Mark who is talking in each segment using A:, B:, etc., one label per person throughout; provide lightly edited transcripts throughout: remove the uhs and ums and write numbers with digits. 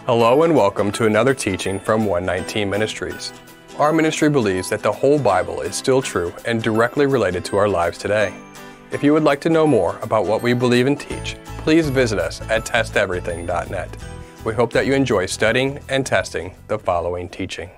A: Hello and welcome to another teaching from 119 Ministries. Our ministry believes that the whole Bible is still true and directly related to our lives today. If you would like to know more about what we believe and teach, please visit us at testeverything.net. We hope that you enjoy studying and testing the following teaching.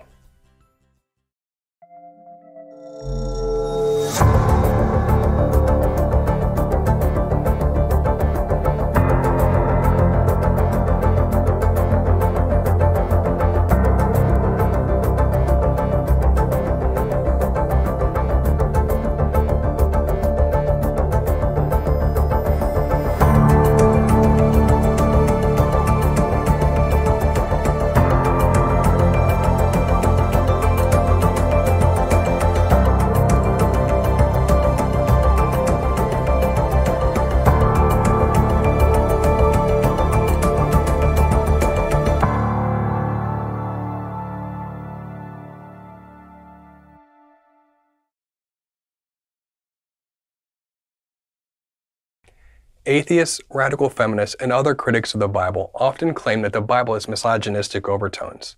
A: Atheists, radical feminists, and other critics of the Bible often claim that the Bible has misogynistic overtones.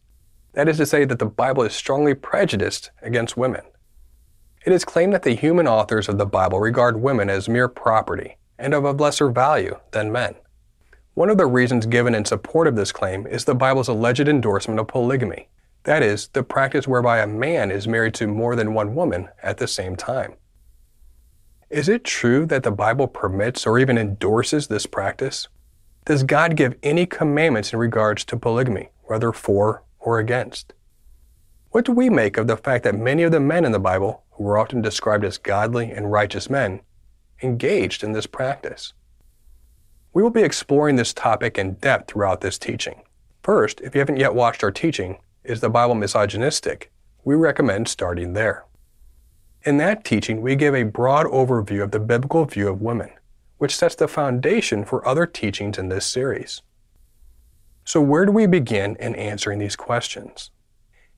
A: That is to say that the Bible is strongly prejudiced against women. It is claimed that the human authors of the Bible regard women as mere property and of lesser value than men. One of the reasons given in support of this claim is the Bible's alleged endorsement of polygamy. That is, the practice whereby a man is married to more than one woman at the same time. Is it true that the Bible permits or even endorses this practice? Does God give any commandments in regards to polygamy, whether for or against? What do we make of the fact that many of the men in the Bible, who are often described as godly and righteous men, engaged in this practice? We will be exploring this topic in depth throughout this teaching. First, if you haven't yet watched our teaching, Is the Bible Misogynistic? We recommend starting there. In that teaching, we give a broad overview of the biblical view of women, which sets the foundation for other teachings in this series. So where do we begin in answering these questions?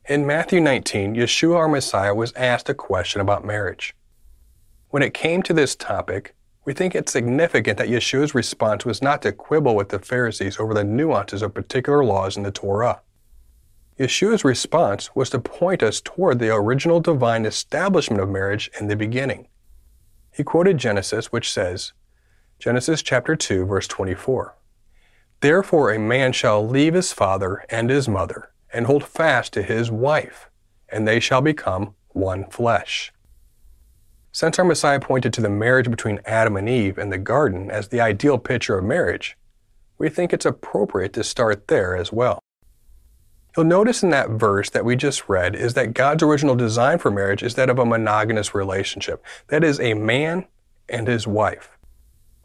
A: In Matthew 19, Yeshua our Messiah was asked a question about marriage. When it came to this topic, we think it's significant that Yeshua's response was not to quibble with the Pharisees over the nuances of particular laws in the Torah. Yeshua's response was to point us toward the original divine establishment of marriage in the beginning. He quoted Genesis, which says, Genesis chapter 2, verse 24, "Therefore a man shall leave his father and his mother, and hold fast to his wife, and they shall become one flesh." Since our Messiah pointed to the marriage between Adam and Eve in the garden as the ideal picture of marriage, we think it's appropriate to start there as well. You'll notice in that verse that we just read is that God's original design for marriage is that of a monogamous relationship. That is, a man and his wife.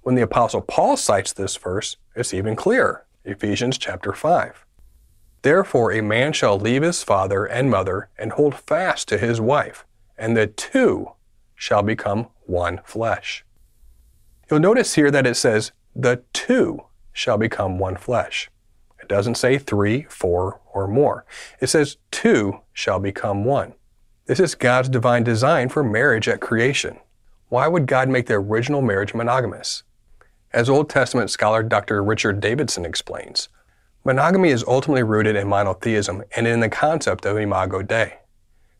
A: When the Apostle Paul cites this verse, it's even clearer. Ephesians chapter 5. "Therefore a man shall leave his father and mother and hold fast to his wife, and the two shall become one flesh." You'll notice here that it says, "the two shall become one flesh." It doesn't say 3, 4, or more. It says 2 shall become one. This is God's divine design for marriage at creation. Why would God make the original marriage monogamous? As Old Testament scholar Dr. Richard Davidson explains, monogamy is ultimately rooted in monotheism and in the concept of imago Dei.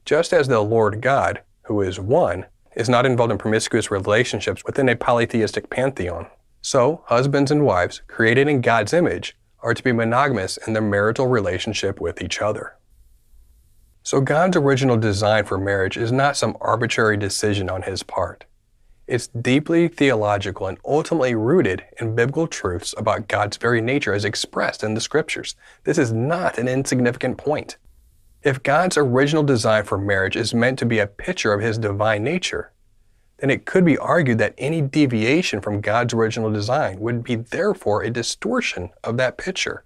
A: Just as the Lord God, who is one, is not involved in promiscuous relationships within a polytheistic pantheon, so husbands and wives, created in God's image, are to be monogamous in their marital relationship with each other. So God's original design for marriage is not some arbitrary decision on his part. It's deeply theological and ultimately rooted in biblical truths about God's very nature as expressed in the Scriptures. This is not an insignificant point. If God's original design for marriage is meant to be a picture of his divine nature, then it could be argued that any deviation from God's original design would be therefore a distortion of that picture.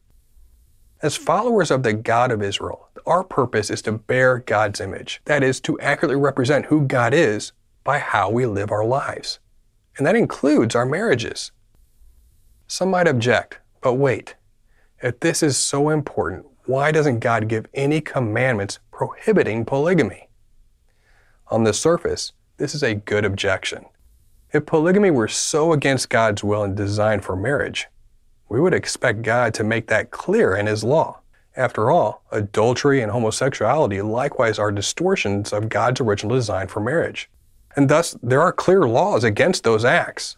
A: As followers of the God of Israel, our purpose is to bear God's image. That is, to accurately represent who God is by how we live our lives. And that includes our marriages. Some might object, but wait. If this is so important, why doesn't God give any commandments prohibiting polygamy? On the surface, this is a good objection. If polygamy were so against God's will and design for marriage, we would expect God to make that clear in his law. After all, adultery and homosexuality likewise are distortions of God's original design for marriage, and thus there are clear laws against those acts.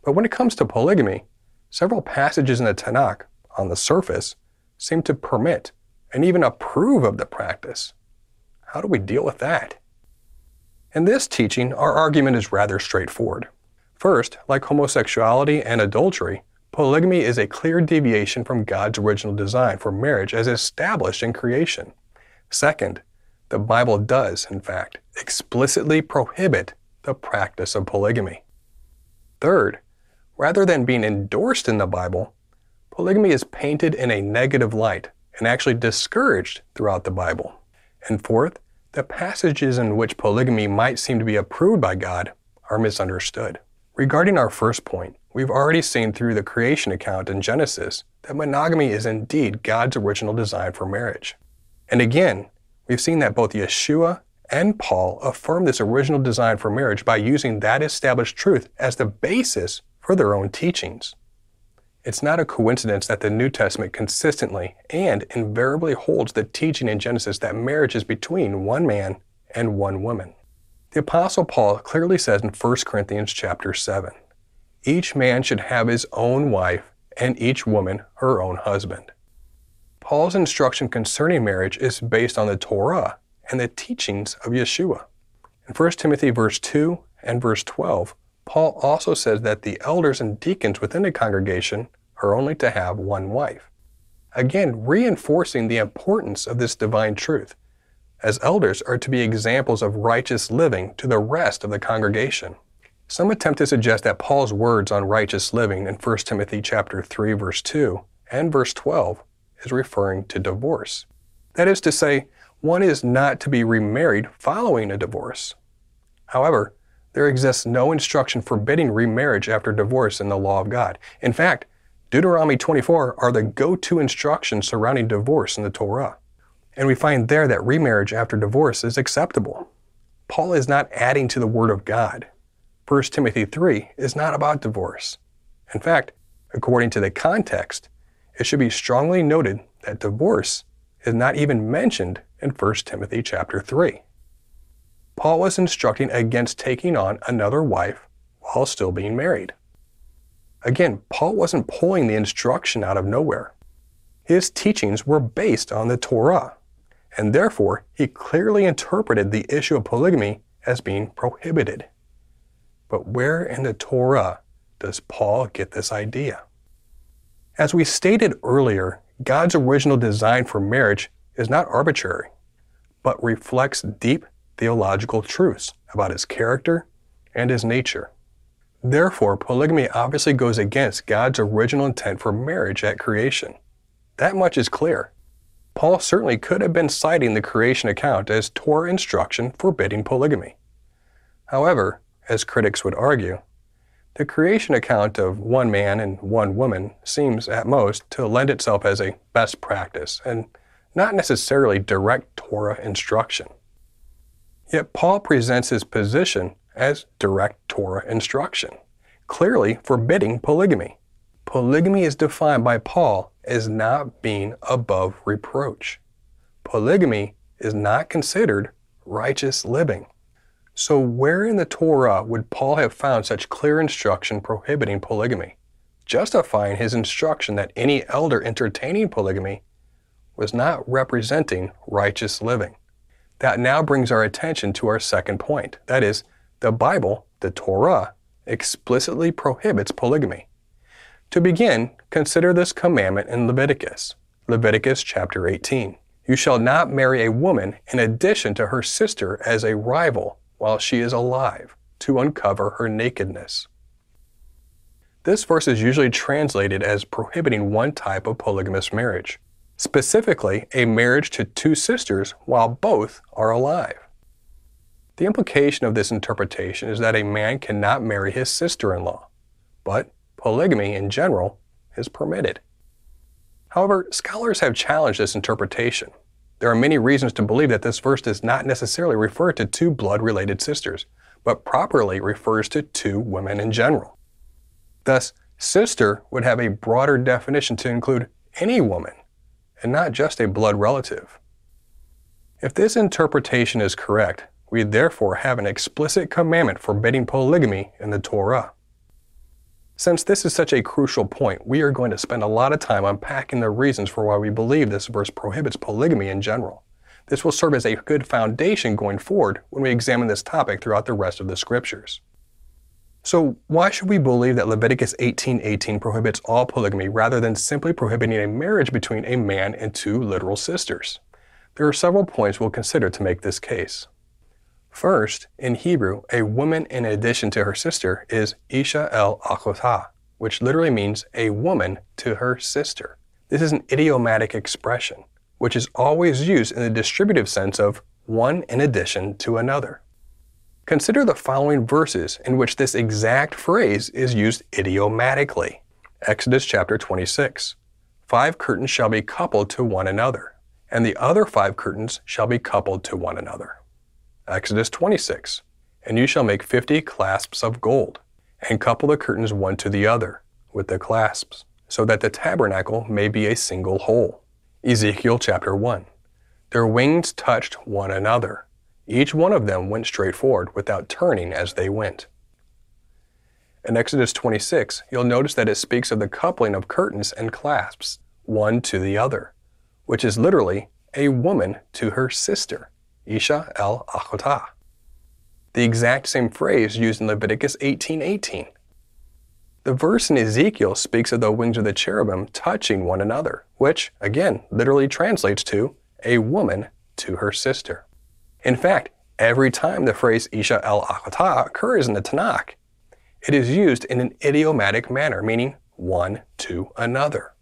A: But when it comes to polygamy, several passages in the Tanakh, on the surface, seem to permit and even approve of the practice. How do we deal with that? In this teaching, our argument is rather straightforward. First, like homosexuality and adultery, polygamy is a clear deviation from God's original design for marriage as established in creation. Second, the Bible does, in fact, explicitly prohibit the practice of polygamy. Third, rather than being endorsed in the Bible, polygamy is painted in a negative light and actually discouraged throughout the Bible. And fourth, the passages in which polygamy might seem to be approved by God are misunderstood. Regarding our first point, we've already seen through the creation account in Genesis that monogamy is indeed God's original design for marriage. And again, we've seen that both Yeshua and Paul affirm this original design for marriage by using that established truth as the basis for their own teachings. It's not a coincidence that the New Testament consistently and invariably holds the teaching in Genesis that marriage is between one man and one woman. The Apostle Paul clearly says in 1 Corinthians chapter 7, each man should have his own wife and each woman her own husband. Paul's instruction concerning marriage is based on the Torah and the teachings of Yeshua. In 1 Timothy verse 2 and verse 12, Paul also says that the elders and deacons within the congregation are only to have one wife, again reinforcing the importance of this divine truth, as elders are to be examples of righteous living to the rest of the congregation. Some attempt to suggest that Paul's words on righteous living in 1 Timothy chapter 3 verse 2 and verse 12 is referring to divorce. That is to say, one is not to be remarried following a divorce. However, there exists no instruction forbidding remarriage after divorce in the law of God. In fact, Deuteronomy 24 are the go-to instructions surrounding divorce in the Torah. And we find there that remarriage after divorce is acceptable. Paul is not adding to the Word of God. 1 Timothy 3 is not about divorce. In fact, according to the context, it should be strongly noted that divorce is not even mentioned in 1 Timothy chapter 3. Paul was instructing against taking on another wife while still being married. Again, Paul wasn't pulling the instruction out of nowhere. His teachings were based on the Torah, and therefore he clearly interpreted the issue of polygamy as being prohibited. But where in the Torah does Paul get this idea? As we stated earlier, God's original design for marriage is not arbitrary, but reflects deep theological truths about his character and his nature. Therefore, polygamy obviously goes against God's original intent for marriage at creation. That much is clear. Paul certainly could have been citing the creation account as Torah instruction forbidding polygamy. However, as critics would argue, the creation account of one man and one woman seems, at most, to lend itself as a best practice and not necessarily direct Torah instruction. Yet Paul presents his position as direct Torah instruction, clearly forbidding polygamy. Polygamy is defined by Paul as not being above reproach. Polygamy is not considered righteous living. So where in the Torah would Paul have found such clear instruction prohibiting polygamy, justifying his instruction that any elder entertaining polygamy was not representing righteous living? That now brings our attention to our second point. That is, the Bible, the Torah, explicitly prohibits polygamy. To begin, consider this commandment in Leviticus. Leviticus chapter 18. You shall not marry a woman in addition to her sister as a rival while she is alive, to uncover her nakedness. This verse is usually translated as prohibiting one type of polygamous marriage, specifically a marriage to two sisters while both are alive. The implication of this interpretation is that a man cannot marry his sister-in-law, but polygamy in general is permitted. However, scholars have challenged this interpretation. There are many reasons to believe that this verse does not necessarily refer to two blood-related sisters, but properly refers to two women in general. Thus, sister would have a broader definition to include any woman, and not just a blood relative. If this interpretation is correct, we therefore have an explicit commandment forbidding polygamy in the Torah. Since this is such a crucial point, we are going to spend a lot of time unpacking the reasons for why we believe this verse prohibits polygamy in general. This will serve as a good foundation going forward when we examine this topic throughout the rest of the scriptures. So why should we believe that Leviticus 18:18 prohibits all polygamy rather than simply prohibiting a marriage between a man and two literal sisters? There are several points we'll consider to make this case. First, in Hebrew, a woman in addition to her sister is Isha el Achotha, which literally means a woman to her sister. This is an idiomatic expression, which is always used in the distributive sense of one in addition to another. Consider the following verses in which this exact phrase is used idiomatically. Exodus chapter 26. 5 curtains shall be coupled to one another, and the other 5 curtains shall be coupled to one another. Exodus 26. And you shall make 50 clasps of gold, and couple the curtains one to the other with the clasps, so that the tabernacle may be a single whole. Ezekiel chapter 1. Their wings touched one another. Each one of them went straight forward without turning as they went. In Exodus 26, you'll notice that it speaks of the coupling of curtains and clasps, one to the other, which is literally a woman to her sister, Isha el Achotah. The exact same phrase used in Leviticus 18:18. The verse in Ezekiel speaks of the wings of the cherubim touching one another, which, again, literally translates to a woman to her sister. In fact, every time the phrase Isha el Achotah occurs in the Tanakh, it is used in an idiomatic manner, meaning one to another.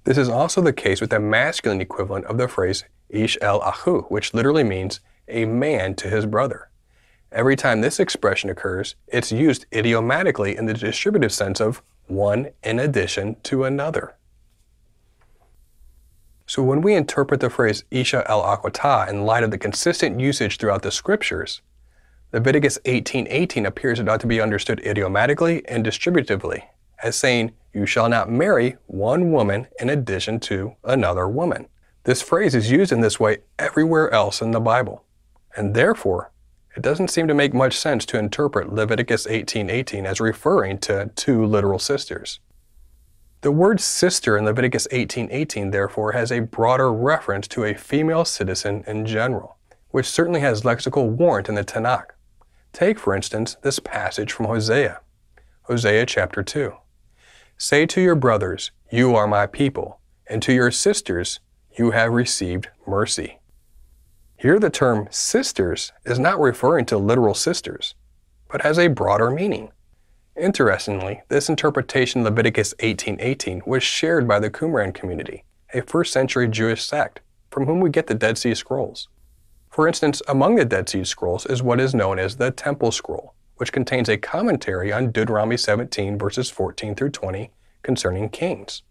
A: This is also the case with the masculine equivalent of the phrase Ish el Achu, which literally means a man to his brother. Every time this expression occurs, it's used idiomatically in the distributive sense of one in addition to another. So when we interpret the phrase Isha el Achotah in light of the consistent usage throughout the scriptures, Leviticus 18:18 appears not to be understood idiomatically and distributively, as saying, you shall not marry one woman in addition to another woman. This phrase is used in this way everywhere else in the Bible, and therefore, it doesn't seem to make much sense to interpret Leviticus 18:18 as referring to two literal sisters. The word sister in Leviticus 18:18 therefore has a broader reference to a female citizen in general, which certainly has lexical warrant in the Tanakh. Take, for instance, this passage from Hosea. Hosea chapter 2. Say to your brothers, you are my people, and to your sisters, you have received mercy. Here the term sisters is not referring to literal sisters, but has a broader meaning. Interestingly, this interpretation of Leviticus 18:18 was shared by the Qumran community, a first-century Jewish sect, from whom we get the Dead Sea Scrolls. For instance, among the Dead Sea Scrolls is what is known as the Temple Scroll, which contains a commentary on Deuteronomy 17 verses 14 through 20 concerning kings.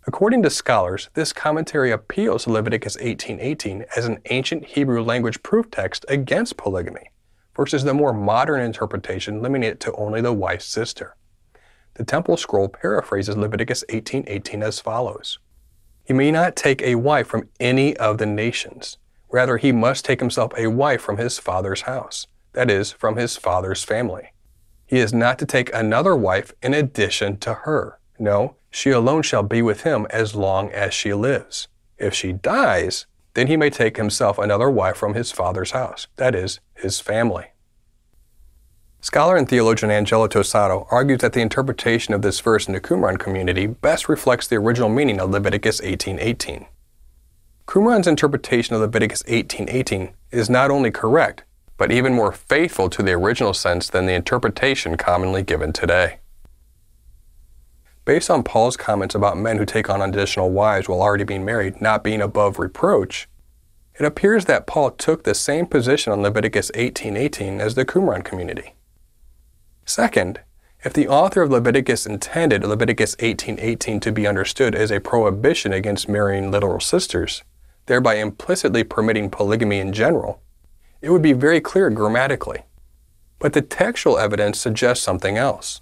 A: According to scholars, this commentary appeals to Leviticus 18:18 as an ancient Hebrew language proof text against polygamy, versus the more modern interpretation limiting it to only the wife's sister. The Temple Scroll paraphrases Leviticus 18:18 as follows. He may not take a wife from any of the nations. Rather, he must take himself a wife from his father's house, that is, from his father's family. He is not to take another wife in addition to her. No, she alone shall be with him as long as she lives. If she dies, then he may take himself another wife from his father's house, that is, his family. Scholar and theologian Angelo Tosado argues that the interpretation of this verse in the Qumran community best reflects the original meaning of Leviticus 18:18. Qumran's interpretation of Leviticus 18:18 is not only correct, but even more faithful to the original sense than the interpretation commonly given today. Based on Paul's comments about men who take on additional wives while already being married not being above reproach, it appears that Paul took the same position on Leviticus 18:18 as the Qumran community. Second, if the author of Leviticus intended Leviticus 18:18 to be understood as a prohibition against marrying literal sisters, thereby implicitly permitting polygamy in general, it would be very clear grammatically. But the textual evidence suggests something else.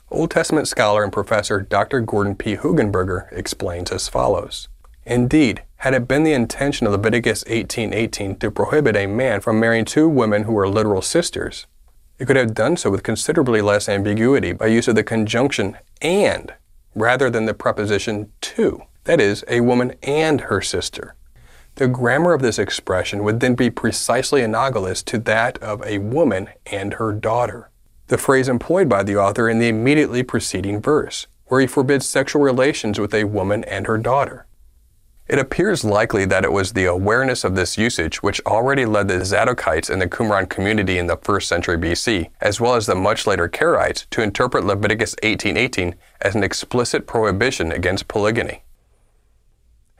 A: Old Testament scholar and professor Dr. Gordon P. Hugenberger explains as follows. Indeed, had it been the intention of Leviticus 18:18 to prohibit a man from marrying two women who were literal sisters, it could have done so with considerably less ambiguity by use of the conjunction "and" rather than the preposition "to," that is, a woman and her sister. The grammar of this expression would then be precisely analogous to that of a woman and her daughter, the phrase employed by the author in the immediately preceding verse, where he forbids sexual relations with a woman and her daughter. It appears likely that it was the awareness of this usage which already led the Zadokites in the Qumran community in the 1st century BC, as well as the much later Karaites, to interpret Leviticus 18:18 as an explicit prohibition against polygamy.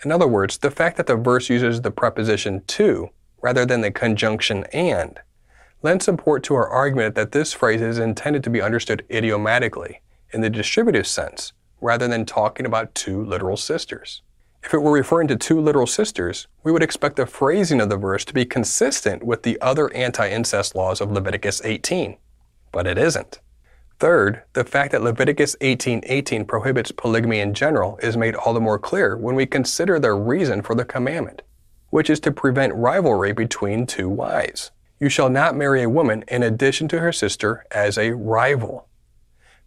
A: In other words, the fact that the verse uses the preposition "to" rather than the conjunction "and" lends support to our argument that this phrase is intended to be understood idiomatically, in the distributive sense, rather than talking about two literal sisters. If it were referring to two literal sisters, we would expect the phrasing of the verse to be consistent with the other anti-incest laws of Leviticus 18, but it isn't. Third, the fact that Leviticus 18:18 prohibits polygamy in general is made all the more clear when we consider the reason for the commandment, which is to prevent rivalry between two wives. You shall not marry a woman in addition to her sister as a rival.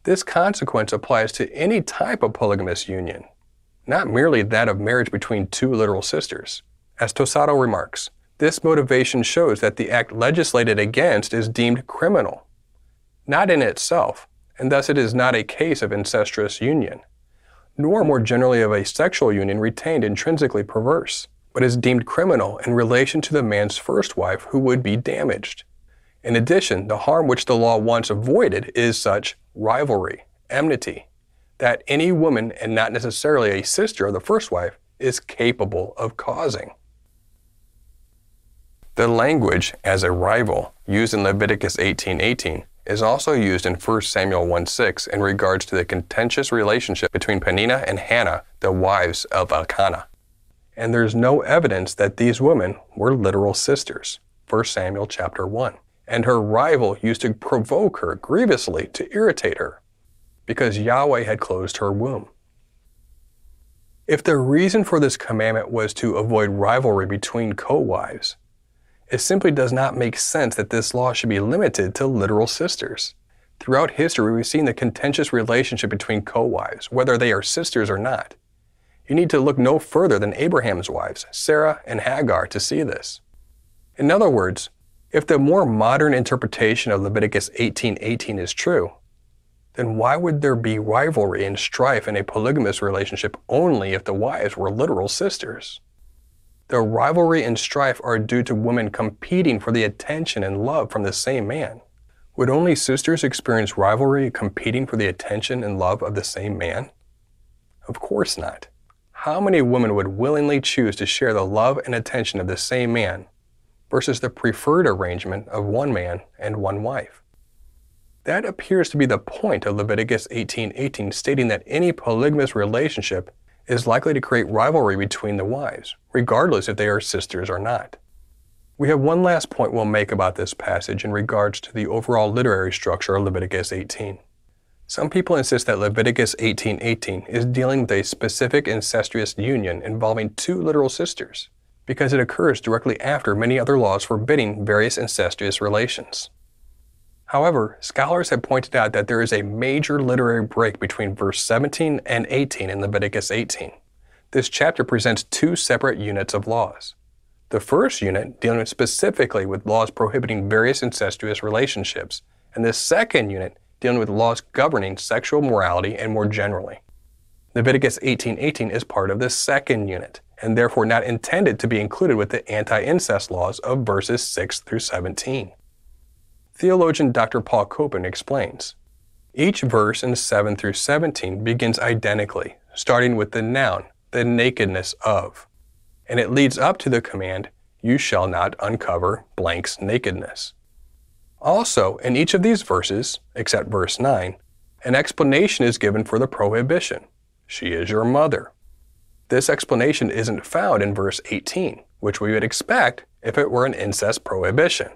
A: This consequence applies to any type of polygamous union, not merely that of marriage between two literal sisters. As Tosato remarks, this motivation shows that the act legislated against is deemed criminal, not in itself, and thus it is not a case of incestuous union, nor more generally of a sexual union retained intrinsically perverse, but is deemed criminal in relation to the man's first wife who would be damaged. In addition, the harm which the law once avoided is such rivalry, enmity, that any woman, and not necessarily a sister of the first wife, is capable of causing. The language as a rival used in Leviticus 18:18 is also used in 1 Samuel 1:6 in regards to the contentious relationship between Peninnah and Hannah, the wives of Elkanah. And there's no evidence that these women were literal sisters, 1 Samuel chapter 1. And her rival used to provoke her grievously to irritate her, because Yahweh had closed her womb. If the reason for this commandment was to avoid rivalry between co-wives, it simply does not make sense that this law should be limited to literal sisters. Throughout history, we've seen the contentious relationship between co-wives, whether they are sisters or not. You need to look no further than Abraham's wives, Sarah and Hagar, to see this. In other words, if the more modern interpretation of Leviticus 18:18 is true, then why would there be rivalry and strife in a polygamous relationship only if the wives were literal sisters? The rivalry and strife are due to women competing for the attention and love from the same man. Would only sisters experience rivalry competing for the attention and love of the same man? Of course not. How many women would willingly choose to share the love and attention of the same man versus the preferred arrangement of one man and one wife? That appears to be the point of Leviticus 18:18, stating that any polygamous relationship is likely to create rivalry between the wives, regardless if they are sisters or not. We have one last point we'll make about this passage in regards to the overall literary structure of Leviticus 18. Some people insist that Leviticus 18:18 is dealing with a specific incestuous union involving two literal sisters, because it occurs directly after many other laws forbidding various incestuous relations. However, scholars have pointed out that there is a major literary break between verse 17 and 18 in Leviticus 18. This chapter presents two separate units of laws. The first unit dealing specifically with laws prohibiting various incestuous relationships, and the second unit dealing with laws governing sexual morality and more generally. Leviticus 18:18 is part of the second unit, and therefore not intended to be included with the anti-incest laws of verses 6 through 17. Theologian Dr. Paul Copen explains, each verse in 7 through 17 begins identically, starting with the noun, the nakedness of, and it leads up to the command, you shall not uncover blank's nakedness. Also, in each of these verses, except verse 9, an explanation is given for the prohibition. She is your mother. This explanation isn't found in verse 18, which we would expect if it were an incest prohibition.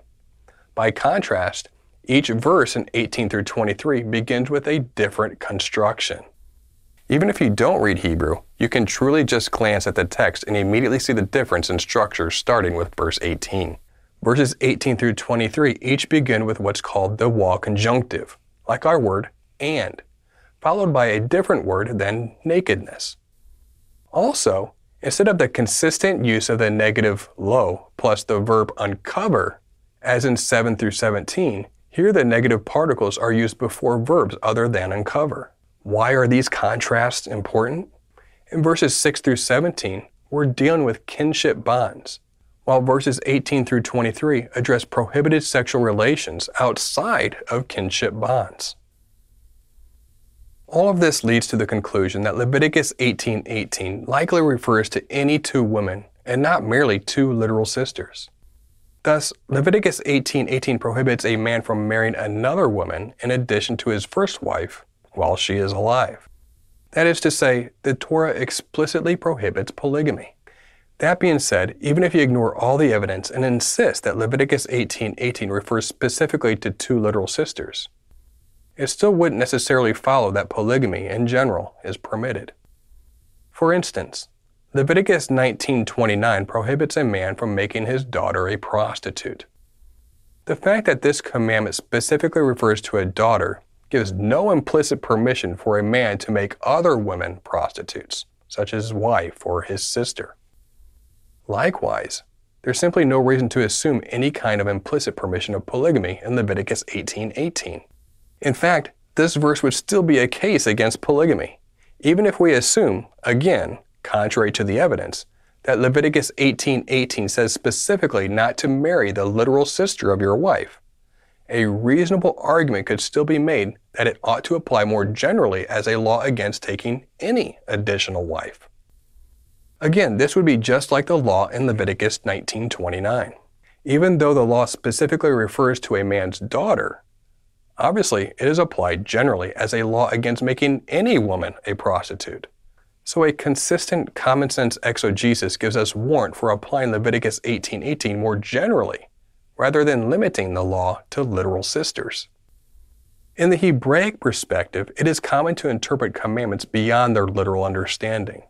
A: By contrast, each verse in 18 through 23 begins with a different construction. Even if you don't read Hebrew, you can truly just glance at the text and immediately see the difference in structure starting with verse 18. Verses 18 through 23 each begin with what's called the wa conjunctive, like our word and, followed by a different word than nakedness. Also, instead of the consistent use of the negative lo plus the verb uncover, as in 7 through 17, here the negative particles are used before verbs other than uncover. Why are these contrasts important? In verses 6 through 17, we're dealing with kinship bonds, while verses 18 through 23 address prohibited sexual relations outside of kinship bonds. All of this leads to the conclusion that Leviticus 18:18 likely refers to any two women and not merely two literal sisters. Thus, Leviticus 18:18 prohibits a man from marrying another woman in addition to his first wife while she is alive. That is to say, the Torah explicitly prohibits polygamy. That being said, even if you ignore all the evidence and insist that Leviticus 18:18 refers specifically to two literal sisters, it still wouldn't necessarily follow that polygamy in general is permitted. For instance, Leviticus 19:29 prohibits a man from making his daughter a prostitute. The fact that this commandment specifically refers to a daughter gives no implicit permission for a man to make other women prostitutes, such as his wife or his sister. Likewise, there's simply no reason to assume any kind of implicit permission of polygamy in Leviticus 18:18. In fact, this verse would still be a case against polygamy, even if we assume, again, contrary to the evidence, that Leviticus 18:18 says specifically not to marry the literal sister of your wife. A reasonable argument could still be made that it ought to apply more generally as a law against taking any additional wife. Again, this would be just like the law in Leviticus 19:29. Even though the law specifically refers to a man's daughter, obviously it is applied generally as a law against making any woman a prostitute. So a consistent common sense exegesis gives us warrant for applying Leviticus 18:18 more generally, rather than limiting the law to literal sisters. In the Hebraic perspective, it is common to interpret commandments beyond their literal understanding.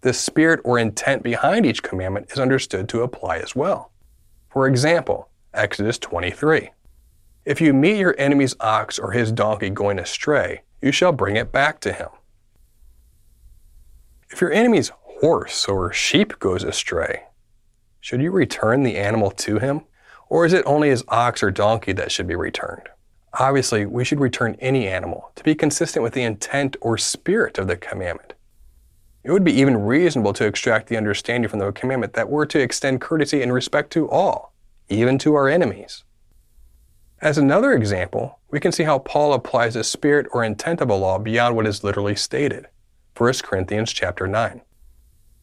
A: The spirit or intent behind each commandment is understood to apply as well. For example, Exodus 23. If you meet your enemy's ox or his donkey going astray, you shall bring it back to him. If your enemy's horse or sheep goes astray, should you return the animal to him? Or is it only his ox or donkey that should be returned? Obviously, we should return any animal to be consistent with the intent or spirit of the commandment. It would be even reasonable to extract the understanding from the commandment that we're to extend courtesy and respect to all, even to our enemies. As another example, we can see how Paul applies the spirit or intent of a law beyond what is literally stated. 1 Corinthians chapter 9.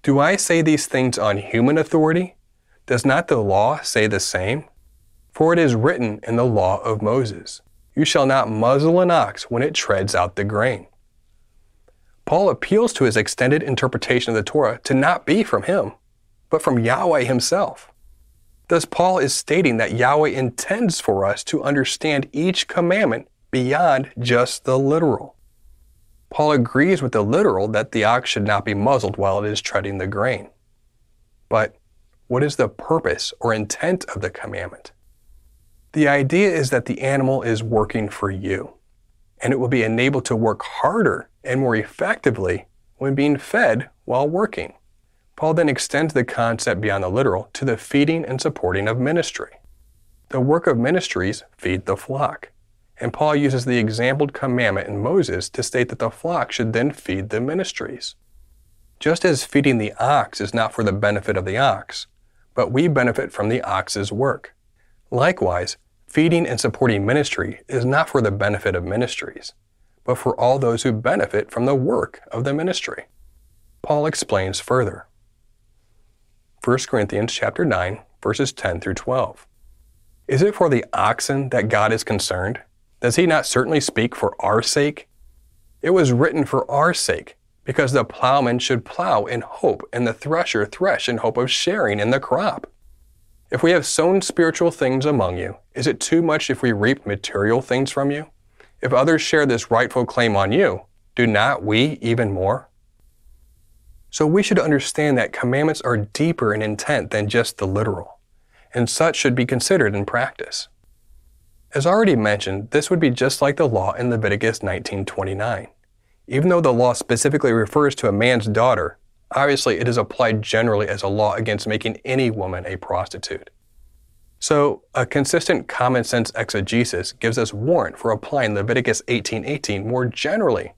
A: Do I say these things on human authority? Does not the law say the same? For it is written in the law of Moses, you shall not muzzle an ox when it treads out the grain. Paul appeals to his extended interpretation of the Torah to not be from him, but from Yahweh himself. Thus Paul is stating that Yahweh intends for us to understand each commandment beyond just the literal. Paul agrees with the literal that the ox should not be muzzled while it is treading the grain. But what is the purpose or intent of the commandment? The idea is that the animal is working for you, and it will be enabled to work harder and more effectively when being fed while working. Paul then extends the concept beyond the literal to the feeding and supporting of ministry. The work of ministries feed the flock, and Paul uses the exampled commandment in Moses to state that the flock should then feed the ministries. Just as feeding the ox is not for the benefit of the ox, but we benefit from the ox's work. Likewise, feeding and supporting ministry is not for the benefit of ministries, but for all those who benefit from the work of the ministry. Paul explains further. 1 Corinthians chapter 9, verses 10 through 12. Is it for the oxen that God is concerned? Does he not certainly speak for our sake? It was written for our sake, because the plowman should plow in hope and the thresher thresh in hope of sharing in the crop. If we have sown spiritual things among you, is it too much if we reap material things from you? If others share this rightful claim on you, Do not we even more? So we should understand that commandments are deeper in intent than just the literal, and such should be considered in practice. As already mentioned, this would be just like the law in Leviticus 19:29. Even though the law specifically refers to a man's daughter, obviously it is applied generally as a law against making any woman a prostitute. So, a consistent common sense exegesis gives us warrant for applying Leviticus 18:18 more generally,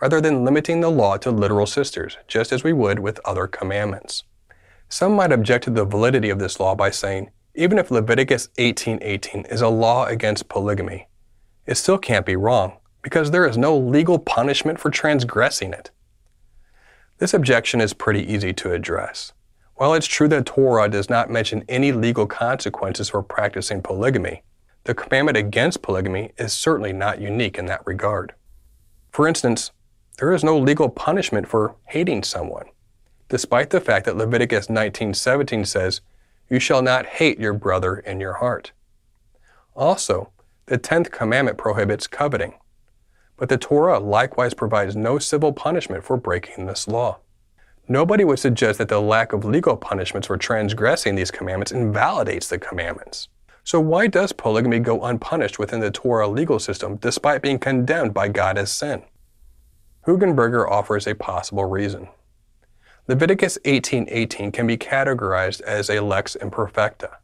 A: rather than limiting the law to literal sisters, just as we would with other commandments. Some might object to the validity of this law by saying, even if Leviticus 18:18 is a law against polygamy, it still can't be wrong, because there is no legal punishment for transgressing it. This objection is pretty easy to address. While it's true that Torah does not mention any legal consequences for practicing polygamy, the commandment against polygamy is certainly not unique in that regard. For instance, there is no legal punishment for hating someone, despite the fact that Leviticus 19:17 says, "You shall not hate your brother in your heart." Also, the 10th commandment prohibits coveting, but the Torah likewise provides no civil punishment for breaking this law. Nobody would suggest that the lack of legal punishments for transgressing these commandments invalidates the commandments. So why does polygamy go unpunished within the Torah legal system despite being condemned by God as sin? Hugenberger offers a possible reason. Leviticus 18:18 can be categorized as a lex imperfecta,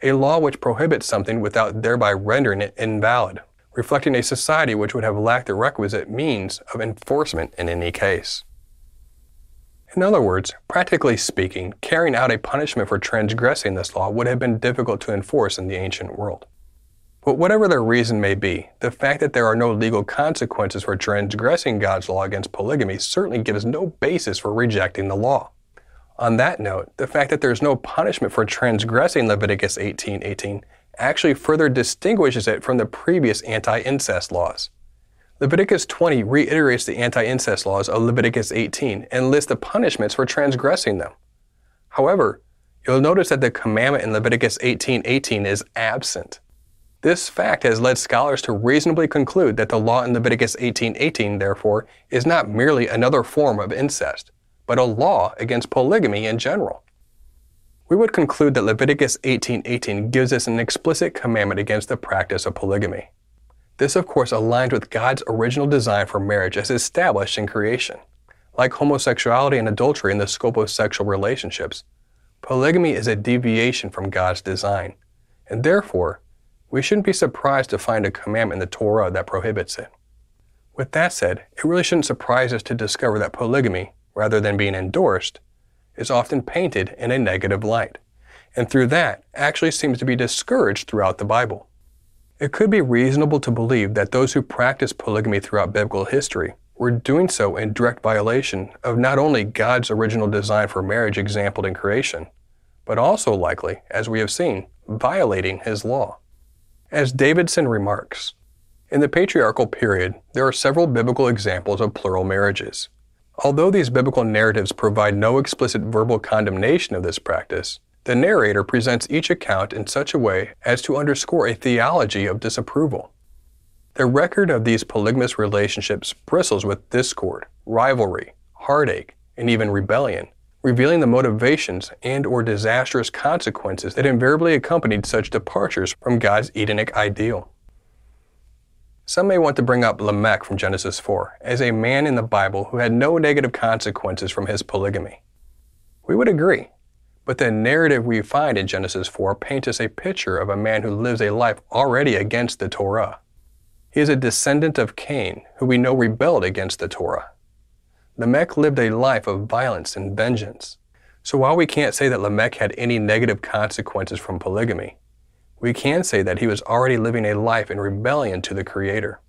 A: a law which prohibits something without thereby rendering it invalid, reflecting a society which would have lacked the requisite means of enforcement in any case. In other words, practically speaking, carrying out a punishment for transgressing this law would have been difficult to enforce in the ancient world. But whatever their reason may be, the fact that there are no legal consequences for transgressing God's law against polygamy certainly gives no basis for rejecting the law. On that note, the fact that there is no punishment for transgressing Leviticus 18:18 actually further distinguishes it from the previous anti-incest laws. Leviticus 20 reiterates the anti-incest laws of Leviticus 18 and lists the punishments for transgressing them. However, you'll notice that the commandment in Leviticus 18:18 is absent. This fact has led scholars to reasonably conclude that the law in Leviticus 18:18, therefore, is not merely another form of incest, but a law against polygamy in general. We would conclude that Leviticus 18:18 gives us an explicit commandment against the practice of polygamy. This, of course, aligns with God's original design for marriage as established in creation. Like homosexuality and adultery in the scope of sexual relationships, polygamy is a deviation from God's design, and therefore, we shouldn't be surprised to find a commandment in the Torah that prohibits it. With that said, it really shouldn't surprise us to discover that polygamy, rather than being endorsed, is often painted in a negative light, and through that actually seems to be discouraged throughout the Bible. It could be reasonable to believe that those who practice polygamy throughout biblical history were doing so in direct violation of not only God's original design for marriage exampled in creation, but also likely, as we have seen, violating His law. As Davidson remarks, in the patriarchal period, there are several biblical examples of plural marriages. Although these biblical narratives provide no explicit verbal condemnation of this practice, the narrator presents each account in such a way as to underscore a theology of disapproval. The record of these polygamous relationships bristles with discord, rivalry, heartache, and even rebellion, revealing the motivations and/or disastrous consequences that invariably accompanied such departures from God's Edenic ideal. Some may want to bring up Lamech from Genesis 4 as a man in the Bible who had no negative consequences from his polygamy. We would agree, but the narrative we find in Genesis 4 paints us a picture of a man who lives a life already against the Torah. He is a descendant of Cain, who we know rebelled against the Torah. Lamech lived a life of violence and vengeance. So while we can't say that Lamech had any negative consequences from polygamy, we can say that he was already living a life in rebellion to the Creator.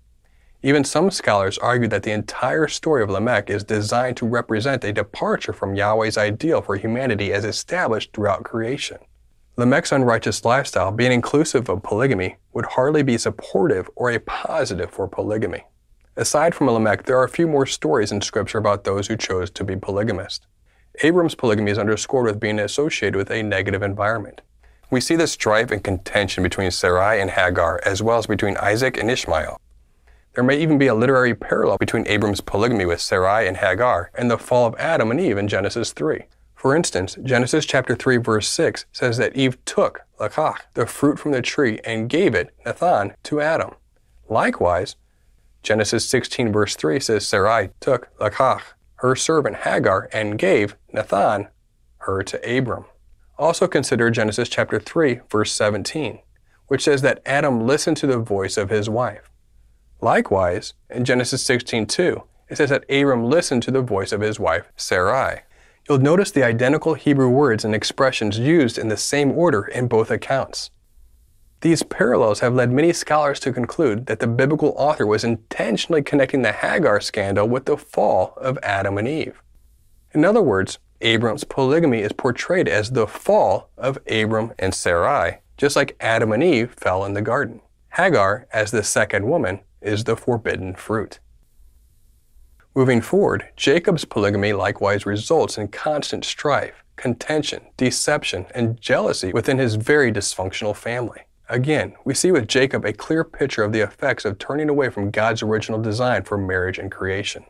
A: Even some scholars argue that the entire story of Lamech is designed to represent a departure from Yahweh's ideal for humanity as established throughout creation. Lamech's unrighteous lifestyle, being inclusive of polygamy, would hardly be supportive or a positive for polygamy. Aside from Lamech, there are a few more stories in Scripture about those who chose to be polygamist. Abram's polygamy is underscored with being associated with a negative environment. We see the strife and contention between Sarai and Hagar, as well as between Isaac and Ishmael. There may even be a literary parallel between Abram's polygamy with Sarai and Hagar and the fall of Adam and Eve in Genesis 3. For instance, Genesis chapter 3 verse 6 says that Eve took, lakach, the fruit from the tree and gave it, nathan, to Adam. Likewise, Genesis 16 verse 3 says Sarai took, lakach, her servant Hagar and gave, nathan, her to Abram. Also consider Genesis chapter 3 verse 17, which says that Adam listened to the voice of his wife. Likewise, in Genesis 16:2, it says that Abram listened to the voice of his wife, Sarai. You'll notice the identical Hebrew words and expressions used in the same order in both accounts. These parallels have led many scholars to conclude that the biblical author was intentionally connecting the Hagar scandal with the fall of Adam and Eve. In other words, Abram's polygamy is portrayed as the fall of Abram and Sarai, just like Adam and Eve fell in the garden. Hagar, as the second woman, is the forbidden fruit. Moving forward, Jacob's polygamy likewise results in constant strife, contention, deception, and jealousy within his very dysfunctional family. Again, we see with Jacob a clear picture of the effects of turning away from God's original design for marriage and creation.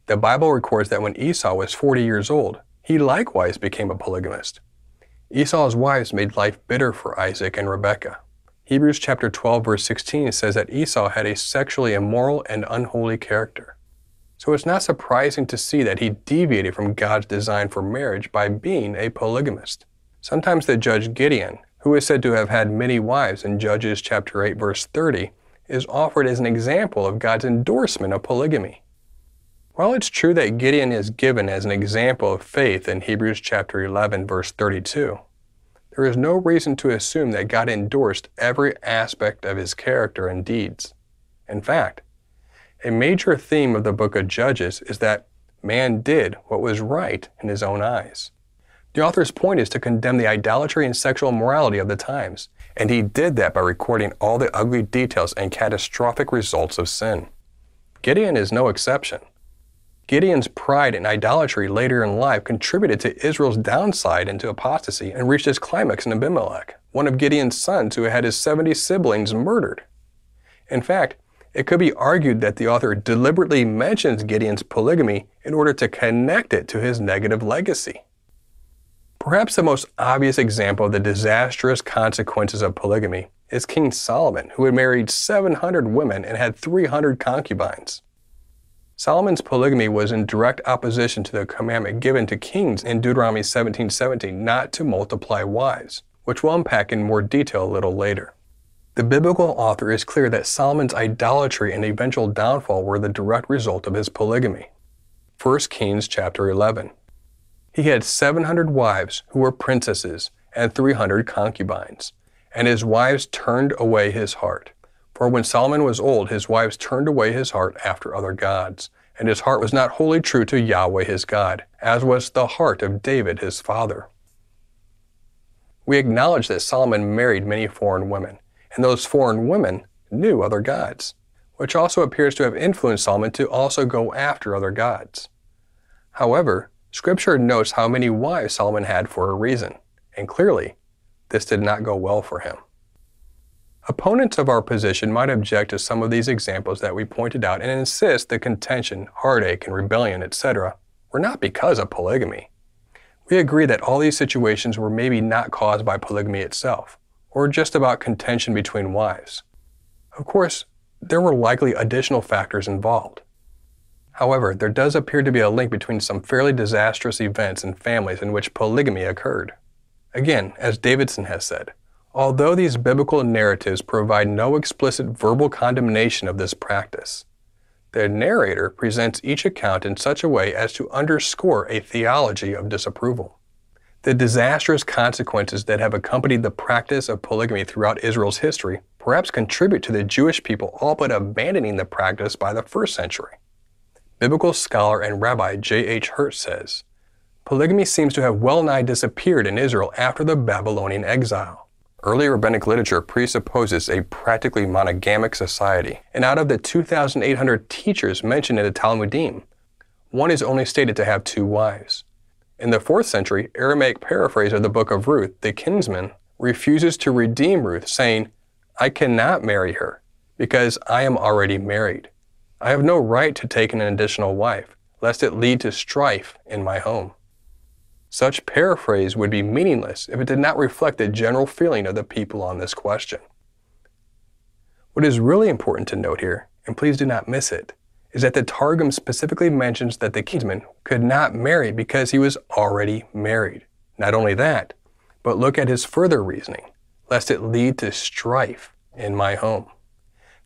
A: The Bible records that when Esau was 40 years old, he likewise became a polygamist. Esau's wives made life bitter for Isaac and Rebekah. Hebrews chapter 12 verse 16 says that Esau had a sexually immoral and unholy character. So it's not surprising to see that he deviated from God's design for marriage by being a polygamist. Sometimes the judge Gideon, who is said to have had many wives in Judges chapter 8 verse 30, is offered as an example of God's endorsement of polygamy. While it's true that Gideon is given as an example of faith in Hebrews chapter 11 verse 32, there is no reason to assume that God endorsed every aspect of his character and deeds. In fact, a major theme of the book of Judges is that man did what was right in his own eyes. The author's point is to condemn the idolatry and sexual immorality of the times, and he did that by recording all the ugly details and catastrophic results of sin. Gideon is no exception. Gideon's pride and idolatry later in life contributed to Israel's downside into apostasy and reached its climax in Abimelech, one of Gideon's sons who had his 70 siblings murdered. In fact, it could be argued that the author deliberately mentions Gideon's polygamy in order to connect it to his negative legacy. Perhaps the most obvious example of the disastrous consequences of polygamy is King Solomon, who had married 700 women and had 300 concubines. Solomon's polygamy was in direct opposition to the commandment given to kings in Deuteronomy 17:17 not to multiply wives, which we'll unpack in more detail a little later. The biblical author is clear that Solomon's idolatry and eventual downfall were the direct result of his polygamy. 1 Kings chapter 11. He had 700 wives who were princesses and 300 concubines, and his wives turned away his heart. For when Solomon was old, his wives turned away his heart after other gods, and his heart was not wholly true to Yahweh his God, as was the heart of David his father. We acknowledge that Solomon married many foreign women, and those foreign women knew other gods, which also appears to have influenced Solomon to also go after other gods. However, Scripture notes how many wives Solomon had for a reason, and clearly, this did not go well for him. Opponents of our position might object to some of these examples that we pointed out and insist the contention, heartache, and rebellion, etc. were not because of polygamy. We agree that all these situations were maybe not caused by polygamy itself, or just about contention between wives. Of course, there were likely additional factors involved. However, there does appear to be a link between some fairly disastrous events and families in which polygamy occurred. Again, as Davidson has said, although these biblical narratives provide no explicit verbal condemnation of this practice, the narrator presents each account in such a way as to underscore a theology of disapproval. The disastrous consequences that have accompanied the practice of polygamy throughout Israel's history perhaps contribute to the Jewish people all but abandoning the practice by the 1st century. Biblical scholar and Rabbi J.H. Hurt says, polygamy seems to have well-nigh disappeared in Israel after the Babylonian exile. Early rabbinic literature presupposes a practically monogamic society, and out of the 2,800 teachers mentioned in the Talmudim, one is only stated to have 2 wives. In the 4th century, Aramaic paraphrase of the book of Ruth, the kinsman, refuses to redeem Ruth, saying, "I cannot marry her, because I am already married. I have no right to take an additional wife, lest it lead to strife in my home. Such paraphrase would be meaningless if it did not reflect the general feeling of the people on this question. What is really important to note here, and please do not miss it, is that the Targum specifically mentions that the kinsman could not marry because he was already married. Not only that, but look at his further reasoning, lest it lead to strife in my home.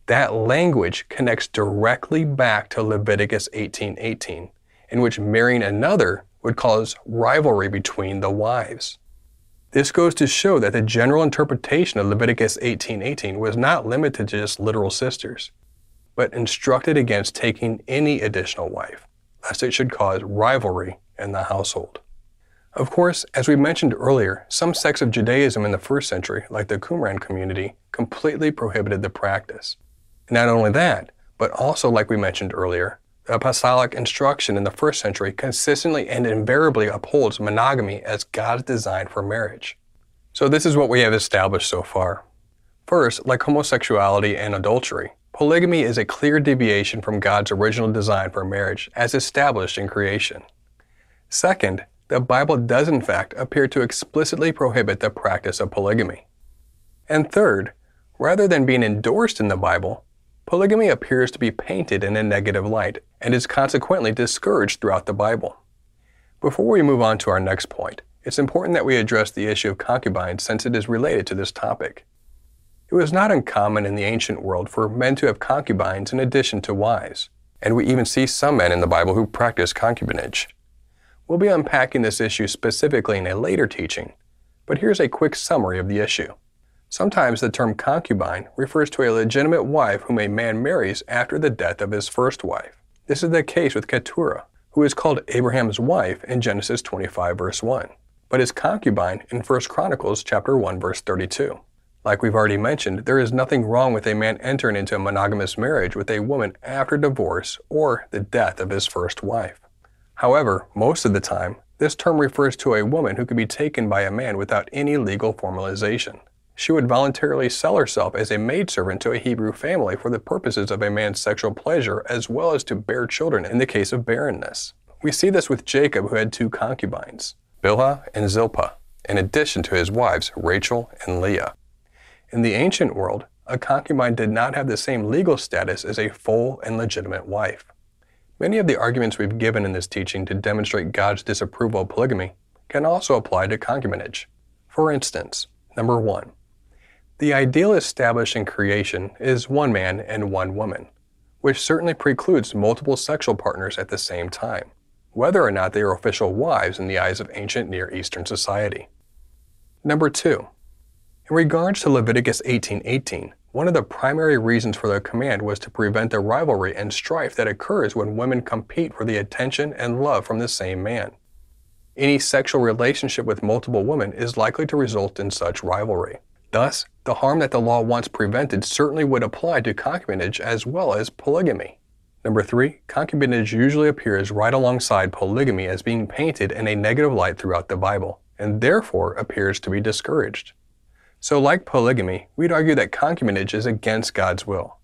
A: That language connects directly back to Leviticus 18:18, in which marrying another would cause rivalry between the wives. This goes to show that the general interpretation of Leviticus 18:18 was not limited to just literal sisters, but instructed against taking any additional wife, lest it should cause rivalry in the household. Of course, as we mentioned earlier, some sects of Judaism in the first century, like the Qumran community, completely prohibited the practice. Not only that, but also, like we mentioned earlier, the apostolic instruction in the first century consistently and invariably upholds monogamy as God's design for marriage. So this is what we have established so far. First, like homosexuality and adultery, polygamy is a clear deviation from God's original design for marriage as established in creation. Second, the Bible does in fact appear to explicitly prohibit the practice of polygamy. And third, rather than being endorsed in the Bible, polygamy appears to be painted in a negative light and is consequently discouraged throughout the Bible. Before we move on to our next point, it's important that we address the issue of concubines since it is related to this topic. It was not uncommon in the ancient world for men to have concubines in addition to wives, and we even see some men in the Bible who practice concubinage. We'll be unpacking this issue specifically in a later teaching, but here's a quick summary of the issue. Sometimes the term concubine refers to a legitimate wife whom a man marries after the death of his first wife. This is the case with Keturah, who is called Abraham's wife in Genesis 25 verse 1, but is concubine in 1 Chronicles chapter 1 verse 32. Like we've already mentioned, there is nothing wrong with a man entering into a monogamous marriage with a woman after divorce or the death of his first wife. However, most of the time, this term refers to a woman who could be taken by a man without any legal formalization. She would voluntarily sell herself as a maidservant to a Hebrew family for the purposes of a man's sexual pleasure as well as to bear children in the case of barrenness. We see this with Jacob, who had two concubines, Bilhah and Zilpah, in addition to his wives Rachel and Leah. In the ancient world, a concubine did not have the same legal status as a full and legitimate wife. Many of the arguments we've given in this teaching to demonstrate God's disapproval of polygamy can also apply to concubinage. For instance, number 1. The ideal established in creation is one man and one woman, which certainly precludes multiple sexual partners at the same time, whether or not they are official wives in the eyes of ancient Near Eastern society. Number 2. In regards to Leviticus 18:18, one of the primary reasons for the command was to prevent the rivalry and strife that occurs when women compete for the attention and love from the same man. Any sexual relationship with multiple women is likely to result in such rivalry. Thus, the harm that the law once prevented certainly would apply to concubinage as well as polygamy. Number 3, concubinage usually appears right alongside polygamy as being painted in a negative light throughout the Bible, and therefore appears to be discouraged. So like polygamy, we'd argue that concubinage is against God's will.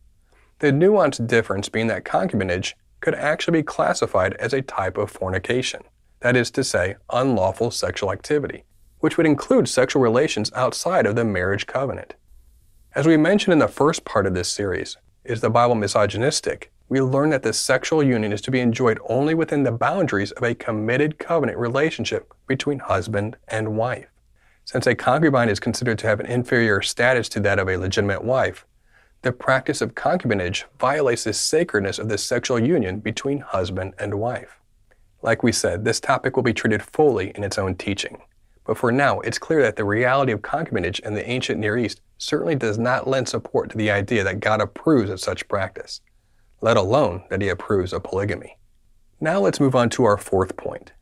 A: The nuanced difference being that concubinage could actually be classified as a type of fornication, that is to say, unlawful sexual activity, which would include sexual relations outside of the marriage covenant. As we mentioned in the first part of this series, is the Bible misogynistic? We learn that the sexual union is to be enjoyed only within the boundaries of a committed covenant relationship between husband and wife. Since a concubine is considered to have an inferior status to that of a legitimate wife, the practice of concubinage violates the sacredness of the sexual union between husband and wife. Like we said, this topic will be treated fully in its own teaching. But for now, it's clear that the reality of concubinage in the ancient Near East certainly does not lend support to the idea that God approves of such practice, let alone that He approves of polygamy. Now let's move on to our fourth point,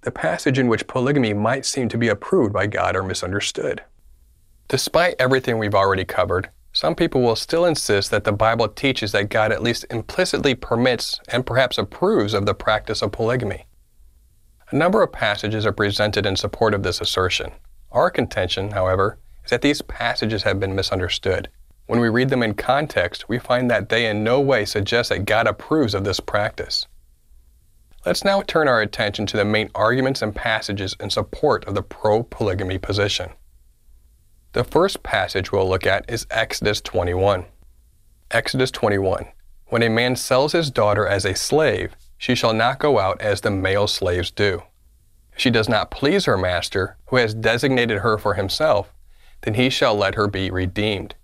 A: the passage in which polygamy might seem to be approved by God or misunderstood. Despite everything we've already covered, some people will still insist that the Bible teaches that God at least implicitly permits and perhaps approves of the practice of polygamy. A number of passages are presented in support of this assertion. Our contention, however, is that these passages have been misunderstood. When we read them in context, we find that they in no way suggest that God approves of this practice. Let's now turn our attention to the main arguments and passages in support of the pro-polygamy position. The first passage we'll look at is Exodus 21. Exodus 21. When a man sells his daughter as a slave, she shall not go out as the male slaves do. If she does not please her master, who has designated her for himself, then he shall let her be redeemed.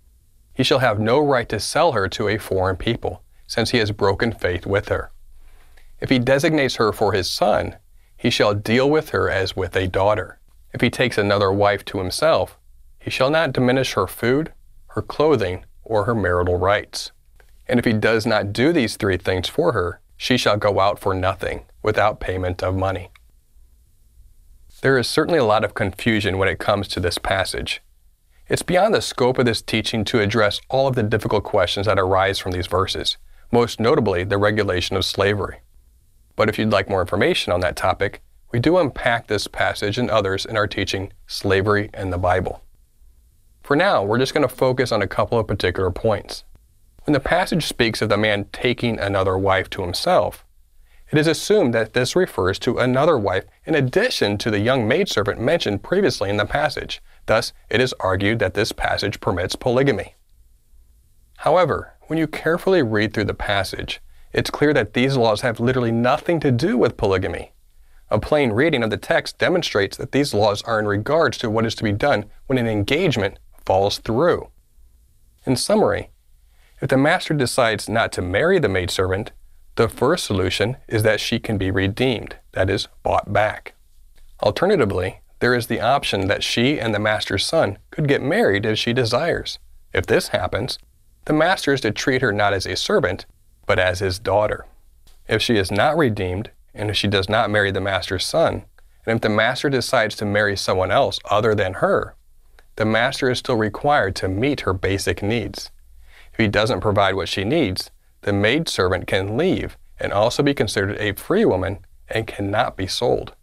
A: He shall have no right to sell her to a foreign people, since he has broken faith with her. If he designates her for his son, he shall deal with her as with a daughter. If he takes another wife to himself, he shall not diminish her food, her clothing, or her marital rights. And if he does not do these three things for her, she shall go out for nothing, without payment of money. There is certainly a lot of confusion when it comes to this passage. It's beyond the scope of this teaching to address all of the difficult questions that arise from these verses, most notably the regulation of slavery. But if you'd like more information on that topic, we do unpack this passage and others in our teaching, Slavery and the Bible. For now, we're just going to focus on a couple of particular points. When the passage speaks of the man taking another wife to himself, it is assumed that this refers to another wife in addition to the young maidservant mentioned previously in the passage. Thus, it is argued that this passage permits polygamy. However, when you carefully read through the passage, it's clear that these laws have literally nothing to do with polygamy. A plain reading of the text demonstrates that these laws are in regards to what is to be done when an engagement falls through. In summary, if the master decides not to marry the maidservant, the first solution is that she can be redeemed, that is, bought back. Alternatively, there is the option that she and the master's son could get married if she desires. If this happens, the master is to treat her not as a servant, but as his daughter. If she is not redeemed, and if she does not marry the master's son, and if the master decides to marry someone else other than her, the master is still required to meet her basic needs. If he doesn't provide what she needs, the maidservant can leave and also be considered a free woman and cannot be sold.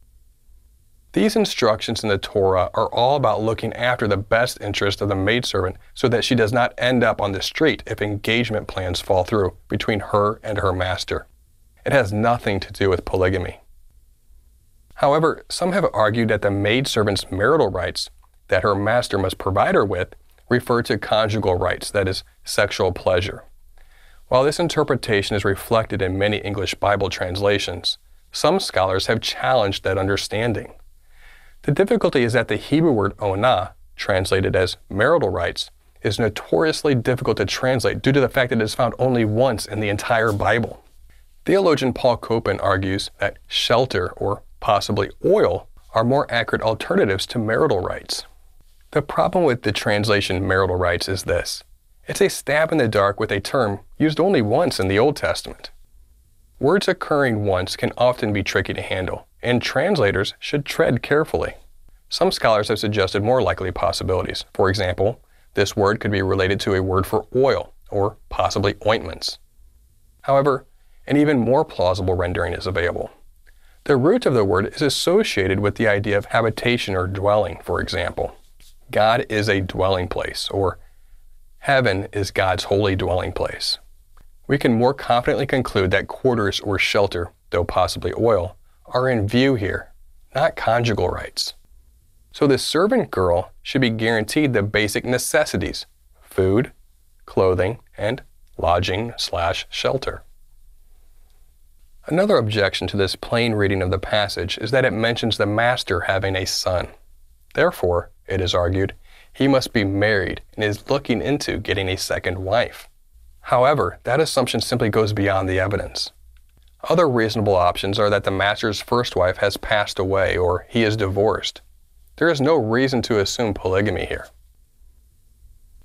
A: These instructions in the Torah are all about looking after the best interest of the maidservant so that she does not end up on the street if engagement plans fall through between her and her master. It has nothing to do with polygamy. However, some have argued that the maidservant's marital rights that her master must provide her with refer to conjugal rights, that is, sexual pleasure. While this interpretation is reflected in many English Bible translations, some scholars have challenged that understanding. The difficulty is that the Hebrew word onah, translated as marital rights, is notoriously difficult to translate due to the fact that it is found only once in the entire Bible. Theologian Paul Copan argues that shelter or possibly oil are more accurate alternatives to marital rights. The problem with the translation marital rights is this. It's a stab in the dark with a term used only once in the Old Testament. Words occurring once can often be tricky to handle, and translators should tread carefully. Some scholars have suggested more likely possibilities. For example, this word could be related to a word for oil, or possibly ointments. However, an even more plausible rendering is available. The root of the word is associated with the idea of habitation or dwelling, for example. God is a dwelling place, or heaven is God's holy dwelling place. We can more confidently conclude that quarters or shelter, though possibly oil, are in view here, not conjugal rights. So the servant girl should be guaranteed the basic necessities: food, clothing, and lodging/shelter. Another objection to this plain reading of the passage is that it mentions the master having a son. Therefore, it is argued, he must be married and is looking into getting a second wife. However, that assumption simply goes beyond the evidence. Other reasonable options are that the master's first wife has passed away or he is divorced. There is no reason to assume polygamy here.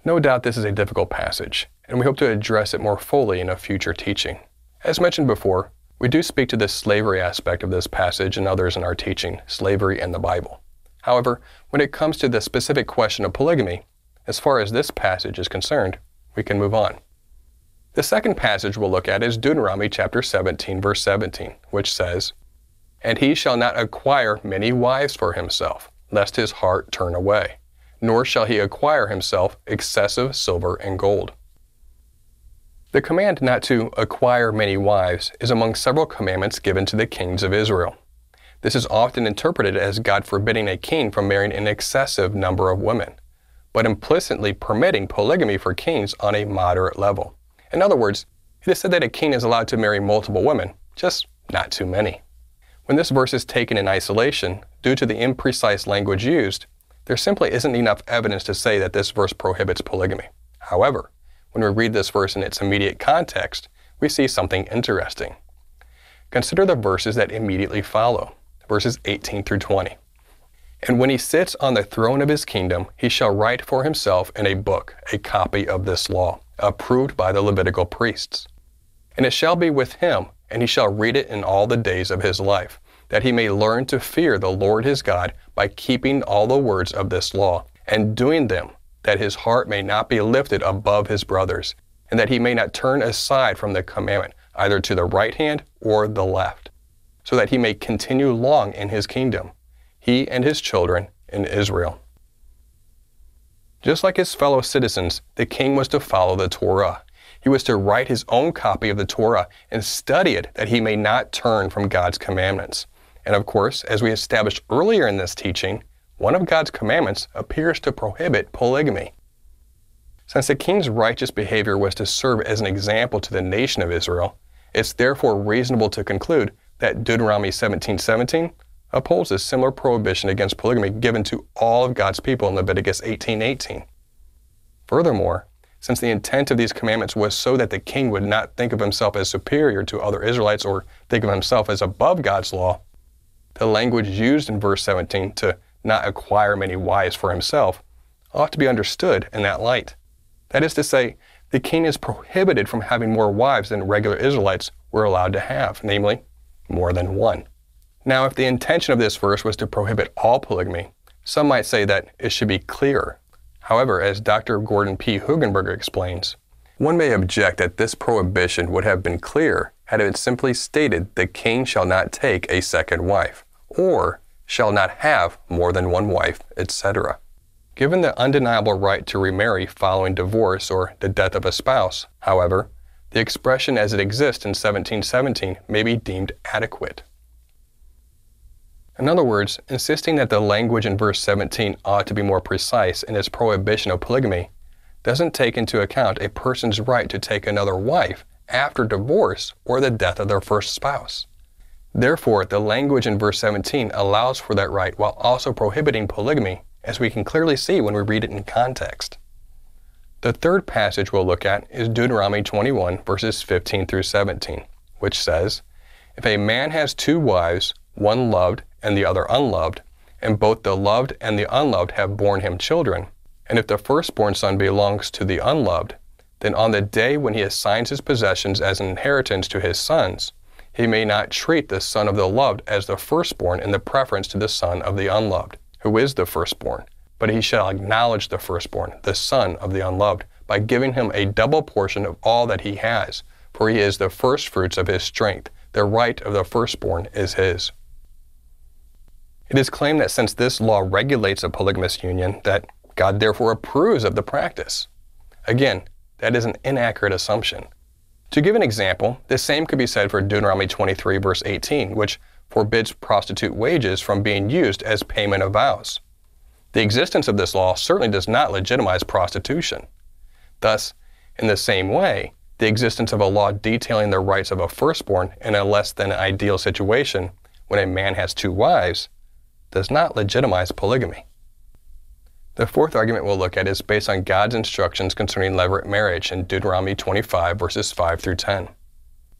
A: No doubt this is a difficult passage, and we hope to address it more fully in a future teaching. As mentioned before, we do speak to the slavery aspect of this passage and others in our teaching, Slavery and the Bible. However, when it comes to the specific question of polygamy, as far as this passage is concerned, we can move on. The second passage we'll look at is Deuteronomy chapter 17, verse 17, which says, "And he shall not acquire many wives for himself, lest his heart turn away, nor shall he acquire himself excessive silver and gold. The command not to acquire many wives is among several commandments given to the kings of Israel. This is often interpreted as God forbidding a king from marrying an excessive number of women, but implicitly permitting polygamy for kings on a moderate level. In other words, it is said that a king is allowed to marry multiple women, just not too many. When this verse is taken in isolation, due to the imprecise language used, there simply isn't enough evidence to say that this verse prohibits polygamy. However, when we read this verse in its immediate context, we see something interesting. Consider the verses that immediately follow, verses 18 through 20. And when he sits on the throne of his kingdom, he shall write for himself in a book a copy of this law, approved by the Levitical priests. And it shall be with him, and he shall read it in all the days of his life, that he may learn to fear the Lord his God by keeping all the words of this law, and doing them, that his heart may not be lifted above his brothers, and that he may not turn aside from the commandment, either to the right hand or the left, so that he may continue long in his kingdom, he and his children in Israel. Just like his fellow citizens, the king was to follow the Torah. He was to write his own copy of the Torah and study it that he may not turn from God's commandments. And of course, as we established earlier in this teaching, one of God's commandments appears to prohibit polygamy. Since the king's righteous behavior was to serve as an example to the nation of Israel, it's therefore reasonable to conclude that Deuteronomy 17:17 upholds a similar prohibition against polygamy given to all of God's people in Leviticus 18:18. Furthermore, since the intent of these commandments was so that the king would not think of himself as superior to other Israelites or think of himself as above God's law, the language used in verse 17 to not acquire many wives for himself ought to be understood in that light. That is to say, the king is prohibited from having more wives than regular Israelites were allowed to have, namely, more than one. Now, if the intention of this verse was to prohibit all polygamy, some might say that it should be clearer. However, as Dr. Gordon P. Hugenberger explains, one may object that this prohibition would have been clear had it simply stated the king shall not take a second wife, or shall not have more than one wife, etc. Given the undeniable right to remarry following divorce or the death of a spouse, however, the expression as it exists in 1717 may be deemed adequate. In other words, insisting that the language in verse 17 ought to be more precise in its prohibition of polygamy doesn't take into account a person's right to take another wife after divorce or the death of their first spouse. Therefore, the language in verse 17 allows for that right while also prohibiting polygamy, as we can clearly see when we read it in context. The third passage we'll look at is Deuteronomy 21, verses 15 through 17, which says, "If a man has two wives, one loved and the other unloved, and both the loved and the unloved have borne him children, and if the firstborn son belongs to the unloved, then on the day when he assigns his possessions as an inheritance to his sons, he may not treat the son of the loved as the firstborn in the preference to the son of the unloved, who is the firstborn, but he shall acknowledge the firstborn, the son of the unloved, by giving him a double portion of all that he has, for he is the firstfruits of his strength. The right of the firstborn is his." It is claimed that since this law regulates a polygamous union, that God therefore approves of the practice. Again, that is an inaccurate assumption. To give an example, the same could be said for Deuteronomy 23, verse 18, which forbids prostitute wages from being used as payment of vows. The existence of this law certainly does not legitimize prostitution. Thus, in the same way, the existence of a law detailing the rights of a firstborn in a less than ideal situation when a man has two wives does not legitimize polygamy. The fourth argument we'll look at is based on God's instructions concerning levirate marriage in Deuteronomy 25, verses 5 through 10.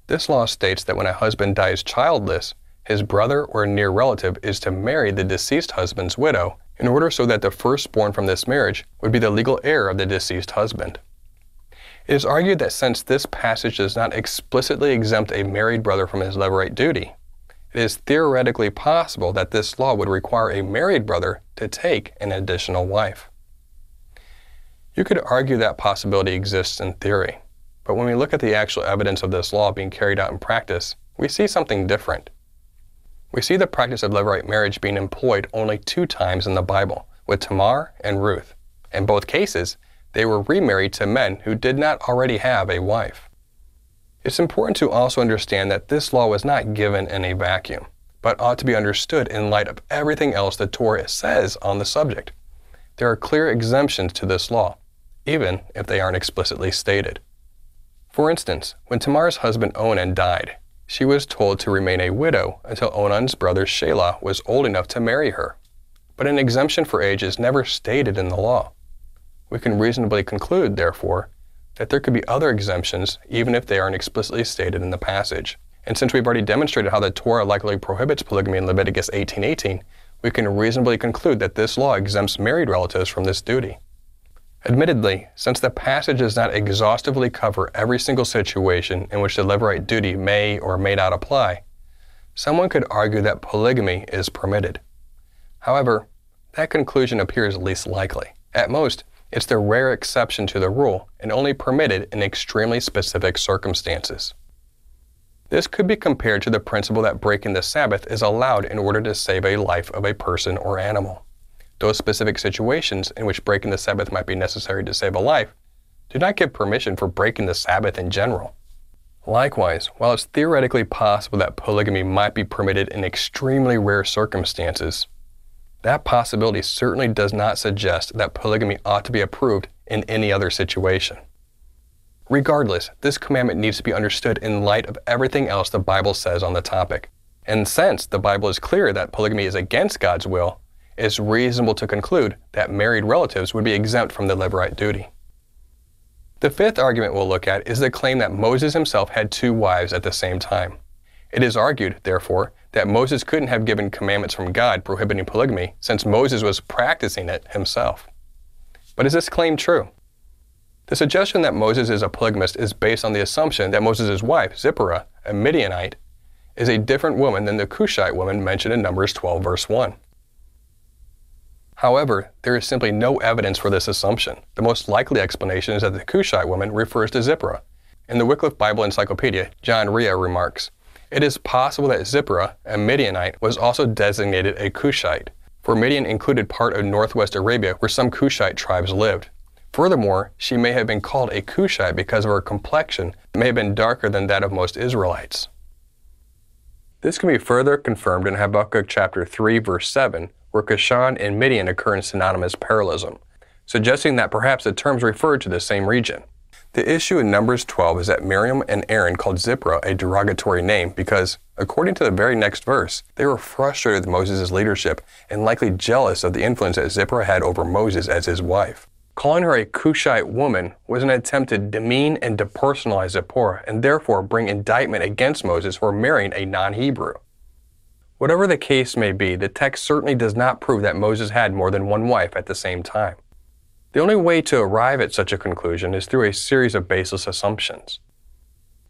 A: This law states that when a husband dies childless, his brother or near relative is to marry the deceased husband's widow in order so that the firstborn from this marriage would be the legal heir of the deceased husband. It is argued that since this passage does not explicitly exempt a married brother from his levirate duty, it is theoretically possible that this law would require a married brother to take an additional wife. You could argue that possibility exists in theory, but when we look at the actual evidence of this law being carried out in practice, we see something different. We see the practice of levirate marriage being employed only 2 times in the Bible, with Tamar and Ruth. In both cases, they were remarried to men who did not already have a wife. It's important to also understand that this law was not given in a vacuum, but ought to be understood in light of everything else the Torah says on the subject. There are clear exemptions to this law, even if they aren't explicitly stated. For instance, when Tamar's husband Onan died, she was told to remain a widow until Onan's brother Shelah was old enough to marry her. But an exemption for age is never stated in the law. We can reasonably conclude, therefore, that there could be other exemptions even if they aren't explicitly stated in the passage. And since we've already demonstrated how the Torah likely prohibits polygamy in Leviticus 18:18, we can reasonably conclude that this law exempts married relatives from this duty. Admittedly, since the passage does not exhaustively cover every single situation in which the Levirate duty may or may not apply, someone could argue that polygamy is permitted. However, that conclusion appears least likely. At most, it's the rare exception to the rule and only permitted in extremely specific circumstances. This could be compared to the principle that breaking the Sabbath is allowed in order to save a life of a person or animal. Those specific situations in which breaking the Sabbath might be necessary to save a life do not give permission for breaking the Sabbath in general. Likewise, while it's theoretically possible that polygamy might be permitted in extremely rare circumstances, that possibility certainly does not suggest that polygamy ought to be approved in any other situation. Regardless, this commandment needs to be understood in light of everything else the Bible says on the topic. And since the Bible is clear that polygamy is against God's will, it's reasonable to conclude that married relatives would be exempt from the Levirate duty. The fifth argument we'll look at is the claim that Moses himself had two wives at the same time. It is argued, therefore, that Moses couldn't have given commandments from God prohibiting polygamy since Moses was practicing it himself. But is this claim true? The suggestion that Moses is a polygamist is based on the assumption that Moses' wife, Zipporah, a Midianite, is a different woman than the Cushite woman mentioned in Numbers 12 verse 1. However, there is simply no evidence for this assumption. The most likely explanation is that the Cushite woman refers to Zipporah. In the Wycliffe Bible Encyclopedia, John Rea remarks, "It is possible that Zipporah, a Midianite, was also designated a Cushite, for Midian included part of northwest Arabia where some Cushite tribes lived. Furthermore, she may have been called a Cushite because of her complexion that may have been darker than that of most Israelites." This can be further confirmed in Habakkuk chapter 3 verse 7, where Cushan and Midian occur in synonymous parallelism, suggesting that perhaps the terms referred to the same region. The issue in Numbers 12 is that Miriam and Aaron called Zipporah a derogatory name because, according to the very next verse, they were frustrated with Moses' leadership and likely jealous of the influence that Zipporah had over Moses as his wife. Calling her a Cushite woman was an attempt to demean and depersonalize Zipporah and therefore bring indictment against Moses for marrying a non-Hebrew. Whatever the case may be, the text certainly does not prove that Moses had more than one wife at the same time. The only way to arrive at such a conclusion is through a series of baseless assumptions.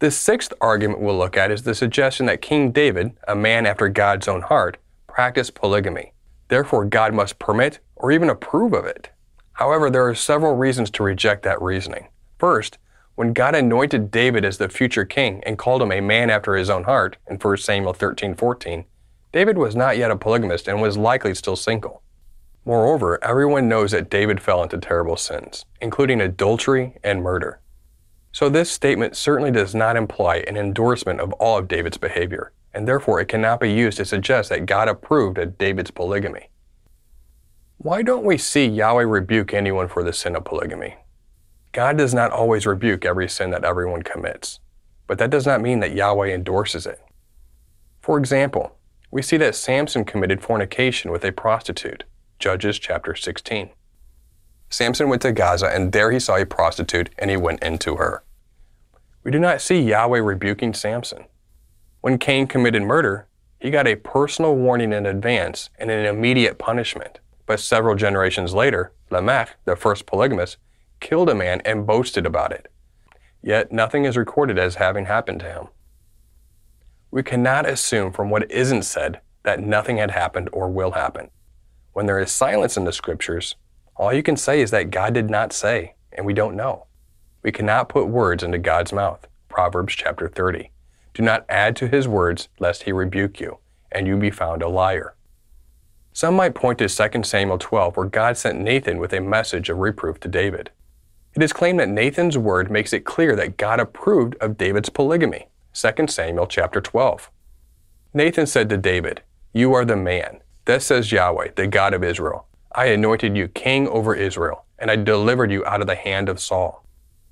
A: The sixth argument we'll look at is the suggestion that King David, a man after God's own heart, practiced polygamy. Therefore, God must permit or even approve of it. However, there are several reasons to reject that reasoning. First, when God anointed David as the future king and called him a man after his own heart in 1 Samuel 13:14, David was not yet a polygamist and was likely still single. Moreover, everyone knows that David fell into terrible sins, including adultery and murder. So this statement certainly does not imply an endorsement of all of David's behavior, and therefore it cannot be used to suggest that God approved of David's polygamy. Why don't we see Yahweh rebuke anyone for the sin of polygamy? God does not always rebuke every sin that everyone commits, but that does not mean that Yahweh endorses it. For example, we see that Samson committed fornication with a prostitute, Judges chapter 16. Samson went to Gaza and there he saw a prostitute and he went into her. We do not see Yahweh rebuking Samson. When Cain committed murder, he got a personal warning in advance and an immediate punishment. But several generations later, Lamech, the first polygamist, killed a man and boasted about it. Yet nothing is recorded as having happened to him. We cannot assume from what isn't said that nothing had happened or will happen. When there is silence in the scriptures, all you can say is that God did not say, and we don't know. We cannot put words into God's mouth. Proverbs chapter 30. Do not add to his words, lest he rebuke you, and you be found a liar. Some might point to 2 Samuel 12, where God sent Nathan with a message of reproof to David. It is claimed that Nathan's word makes it clear that God approved of David's polygamy. 2 Samuel chapter 12. Nathan said to David, "You are the man. Thus says Yahweh, the God of Israel. I anointed you king over Israel, and I delivered you out of the hand of Saul.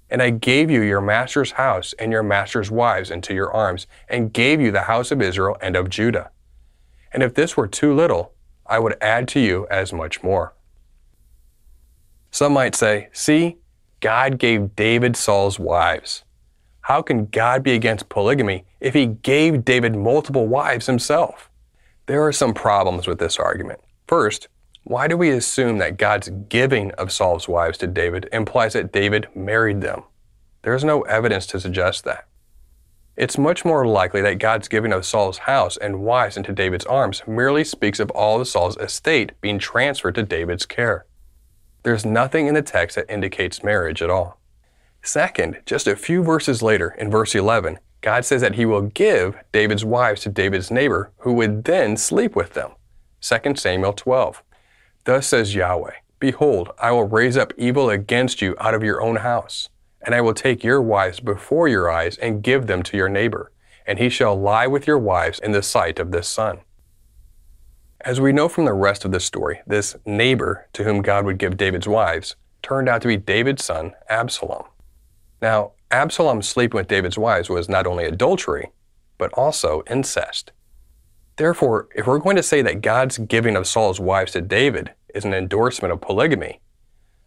A: And I gave you your master's house and your master's wives into your arms, and gave you the house of Israel and of Judah. And if this were too little, I would add to you as much more." Some might say, see, God gave David Saul's wives. How can God be against polygamy if he gave David multiple wives himself? There are some problems with this argument. First, why do we assume that God's giving of Saul's wives to David implies that David married them? There is no evidence to suggest that. It's much more likely that God's giving of Saul's house and wives into David's arms merely speaks of all of Saul's estate being transferred to David's care. There's nothing in the text that indicates marriage at all. Second, just a few verses later, in verse 11, God says that he will give David's wives to David's neighbor, who would then sleep with them. 2 Samuel 12. Thus says Yahweh, "Behold, I will raise up evil against you out of your own house, and I will take your wives before your eyes and give them to your neighbor, and he shall lie with your wives in the sight of this sun." As we know from the rest of the story, this neighbor to whom God would give David's wives turned out to be David's son, Absalom. Now, Absalom sleeping with David's wives was not only adultery, but also incest. Therefore, if we're going to say that God's giving of Saul's wives to David is an endorsement of polygamy,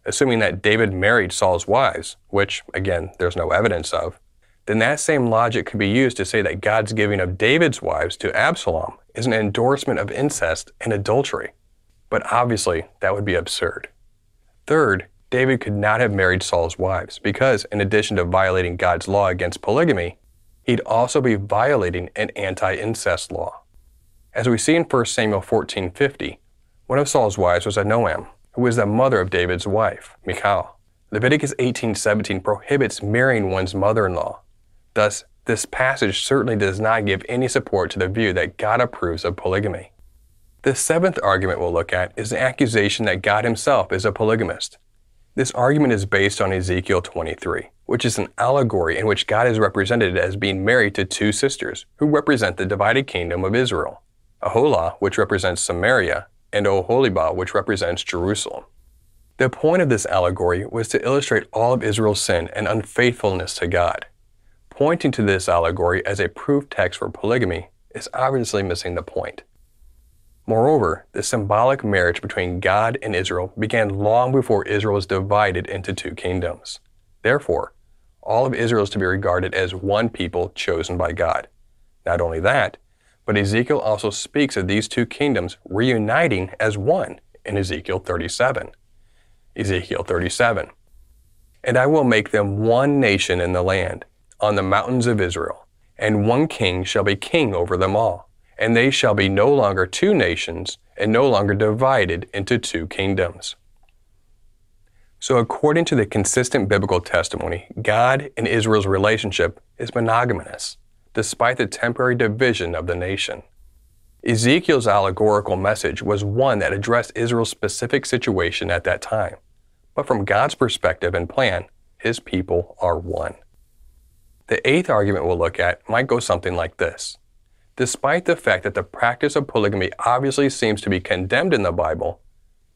A: assuming that David married Saul's wives, which, again, there's no evidence of, then that same logic could be used to say that God's giving of David's wives to Absalom is an endorsement of incest and adultery. But obviously, that would be absurd. Third, David could not have married Saul's wives because, in addition to violating God's law against polygamy, he'd also be violating an anti-incest law. As we see in 1 Samuel 14:50, one of Saul's wives was Ahinoam, who was the mother of David's wife, Michal. Leviticus 18:17 prohibits marrying one's mother-in-law. Thus, this passage certainly does not give any support to the view that God approves of polygamy. The seventh argument we'll look at is the accusation that God himself is a polygamist. This argument is based on Ezekiel 23, which is an allegory in which God is represented as being married to two sisters who represent the divided kingdom of Israel, Aholah, which represents Samaria, and Oholibah, which represents Jerusalem. The point of this allegory was to illustrate all of Israel's sin and unfaithfulness to God. Pointing to this allegory as a proof text for polygamy is obviously missing the point. Moreover, the symbolic marriage between God and Israel began long before Israel was divided into two kingdoms. Therefore, all of Israel is to be regarded as one people chosen by God. Not only that, but Ezekiel also speaks of these two kingdoms reuniting as one in Ezekiel 37. Ezekiel 37. "And I will make them one nation in the land, on the mountains of Israel, and one king shall be king over them all. And they shall be no longer two nations, and no longer divided into two kingdoms." So according to the consistent biblical testimony, God and Israel's relationship is monogamous, despite the temporary division of the nation. Ezekiel's allegorical message was one that addressed Israel's specific situation at that time. But from God's perspective and plan, his people are one. The eighth argument we'll look at might go something like this. Despite the fact that the practice of polygamy obviously seems to be condemned in the Bible,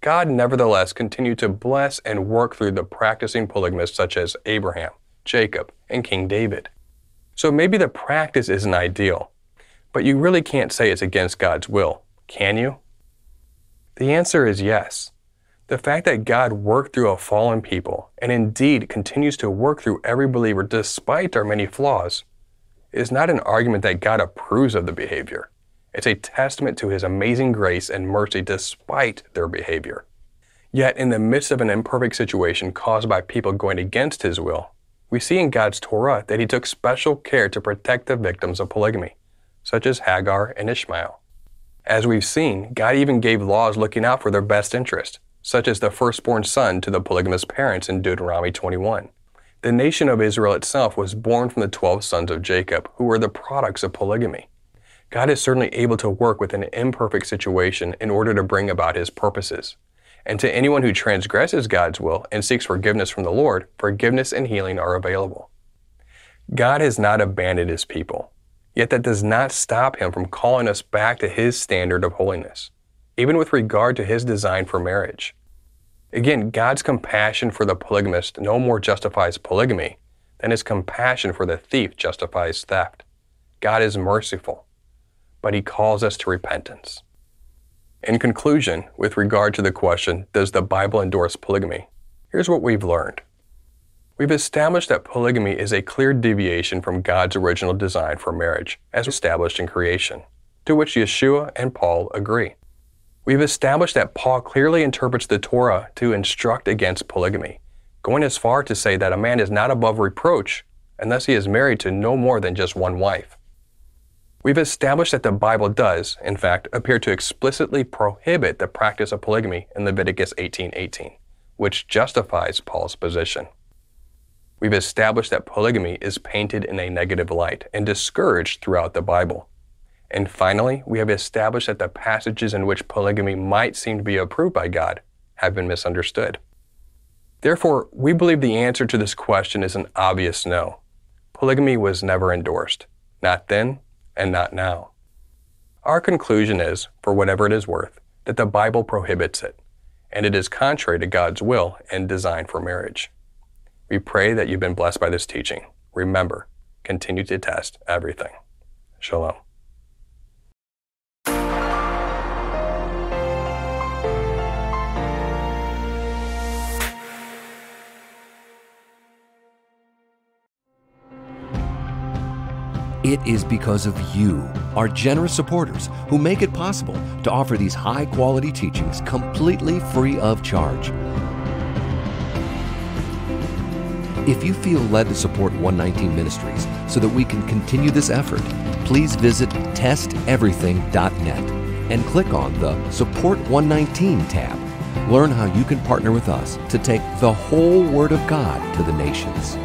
A: God nevertheless continued to bless and work through the practicing polygamists such as Abraham, Jacob, and King David. So maybe the practice isn't ideal, but you really can't say it's against God's will, can you? The answer is yes. The fact that God worked through a fallen people, and indeed continues to work through every believer despite our many flaws, is not an argument that God approves of the behavior. It's a testament to his amazing grace and mercy despite their behavior. Yet in the midst of an imperfect situation caused by people going against his will, we see in God's Torah that he took special care to protect the victims of polygamy, such as Hagar and Ishmael. As we've seen, God even gave laws looking out for their best interest, such as the firstborn son to the polygamous parents in Deuteronomy 21. The nation of Israel itself was born from the 12 sons of Jacob, who were the products of polygamy. God is certainly able to work with an imperfect situation in order to bring about His purposes. And to anyone who transgresses God's will and seeks forgiveness from the Lord, forgiveness and healing are available. God has not abandoned His people, yet that does not stop Him from calling us back to His standard of holiness, even with regard to His design for marriage. Again, God's compassion for the polygamist no more justifies polygamy than His compassion for the thief justifies theft. God is merciful, but He calls us to repentance. In conclusion, with regard to the question, does the Bible endorse polygamy? Here's what we've learned. We've established that polygamy is a clear deviation from God's original design for marriage, as established in creation, to which Yeshua and Paul agree. We've established that Paul clearly interprets the Torah to instruct against polygamy, going as far to say that a man is not above reproach unless he is married to no more than just one wife. We've established that the Bible does, in fact, appear to explicitly prohibit the practice of polygamy in Leviticus 18:18, which justifies Paul's position. We've established that polygamy is painted in a negative light and discouraged throughout the Bible. And finally, we have established that the passages in which polygamy might seem to be approved by God have been misunderstood. Therefore, we believe the answer to this question is an obvious no. Polygamy was never endorsed, not then and not now. Our conclusion is, for whatever it is worth, that the Bible prohibits it, and it is contrary to God's will and design for marriage. We pray that you've been blessed by this teaching. Remember, continue to test everything. Shalom.
B: It is because of you, our generous supporters, who make it possible to offer these high-quality teachings completely free of charge. If you feel led to support 119 Ministries so that we can continue this effort, please visit testeverything.net and click on the Support 119 tab. Learn how you can partner with us to take the whole Word of God to the nations.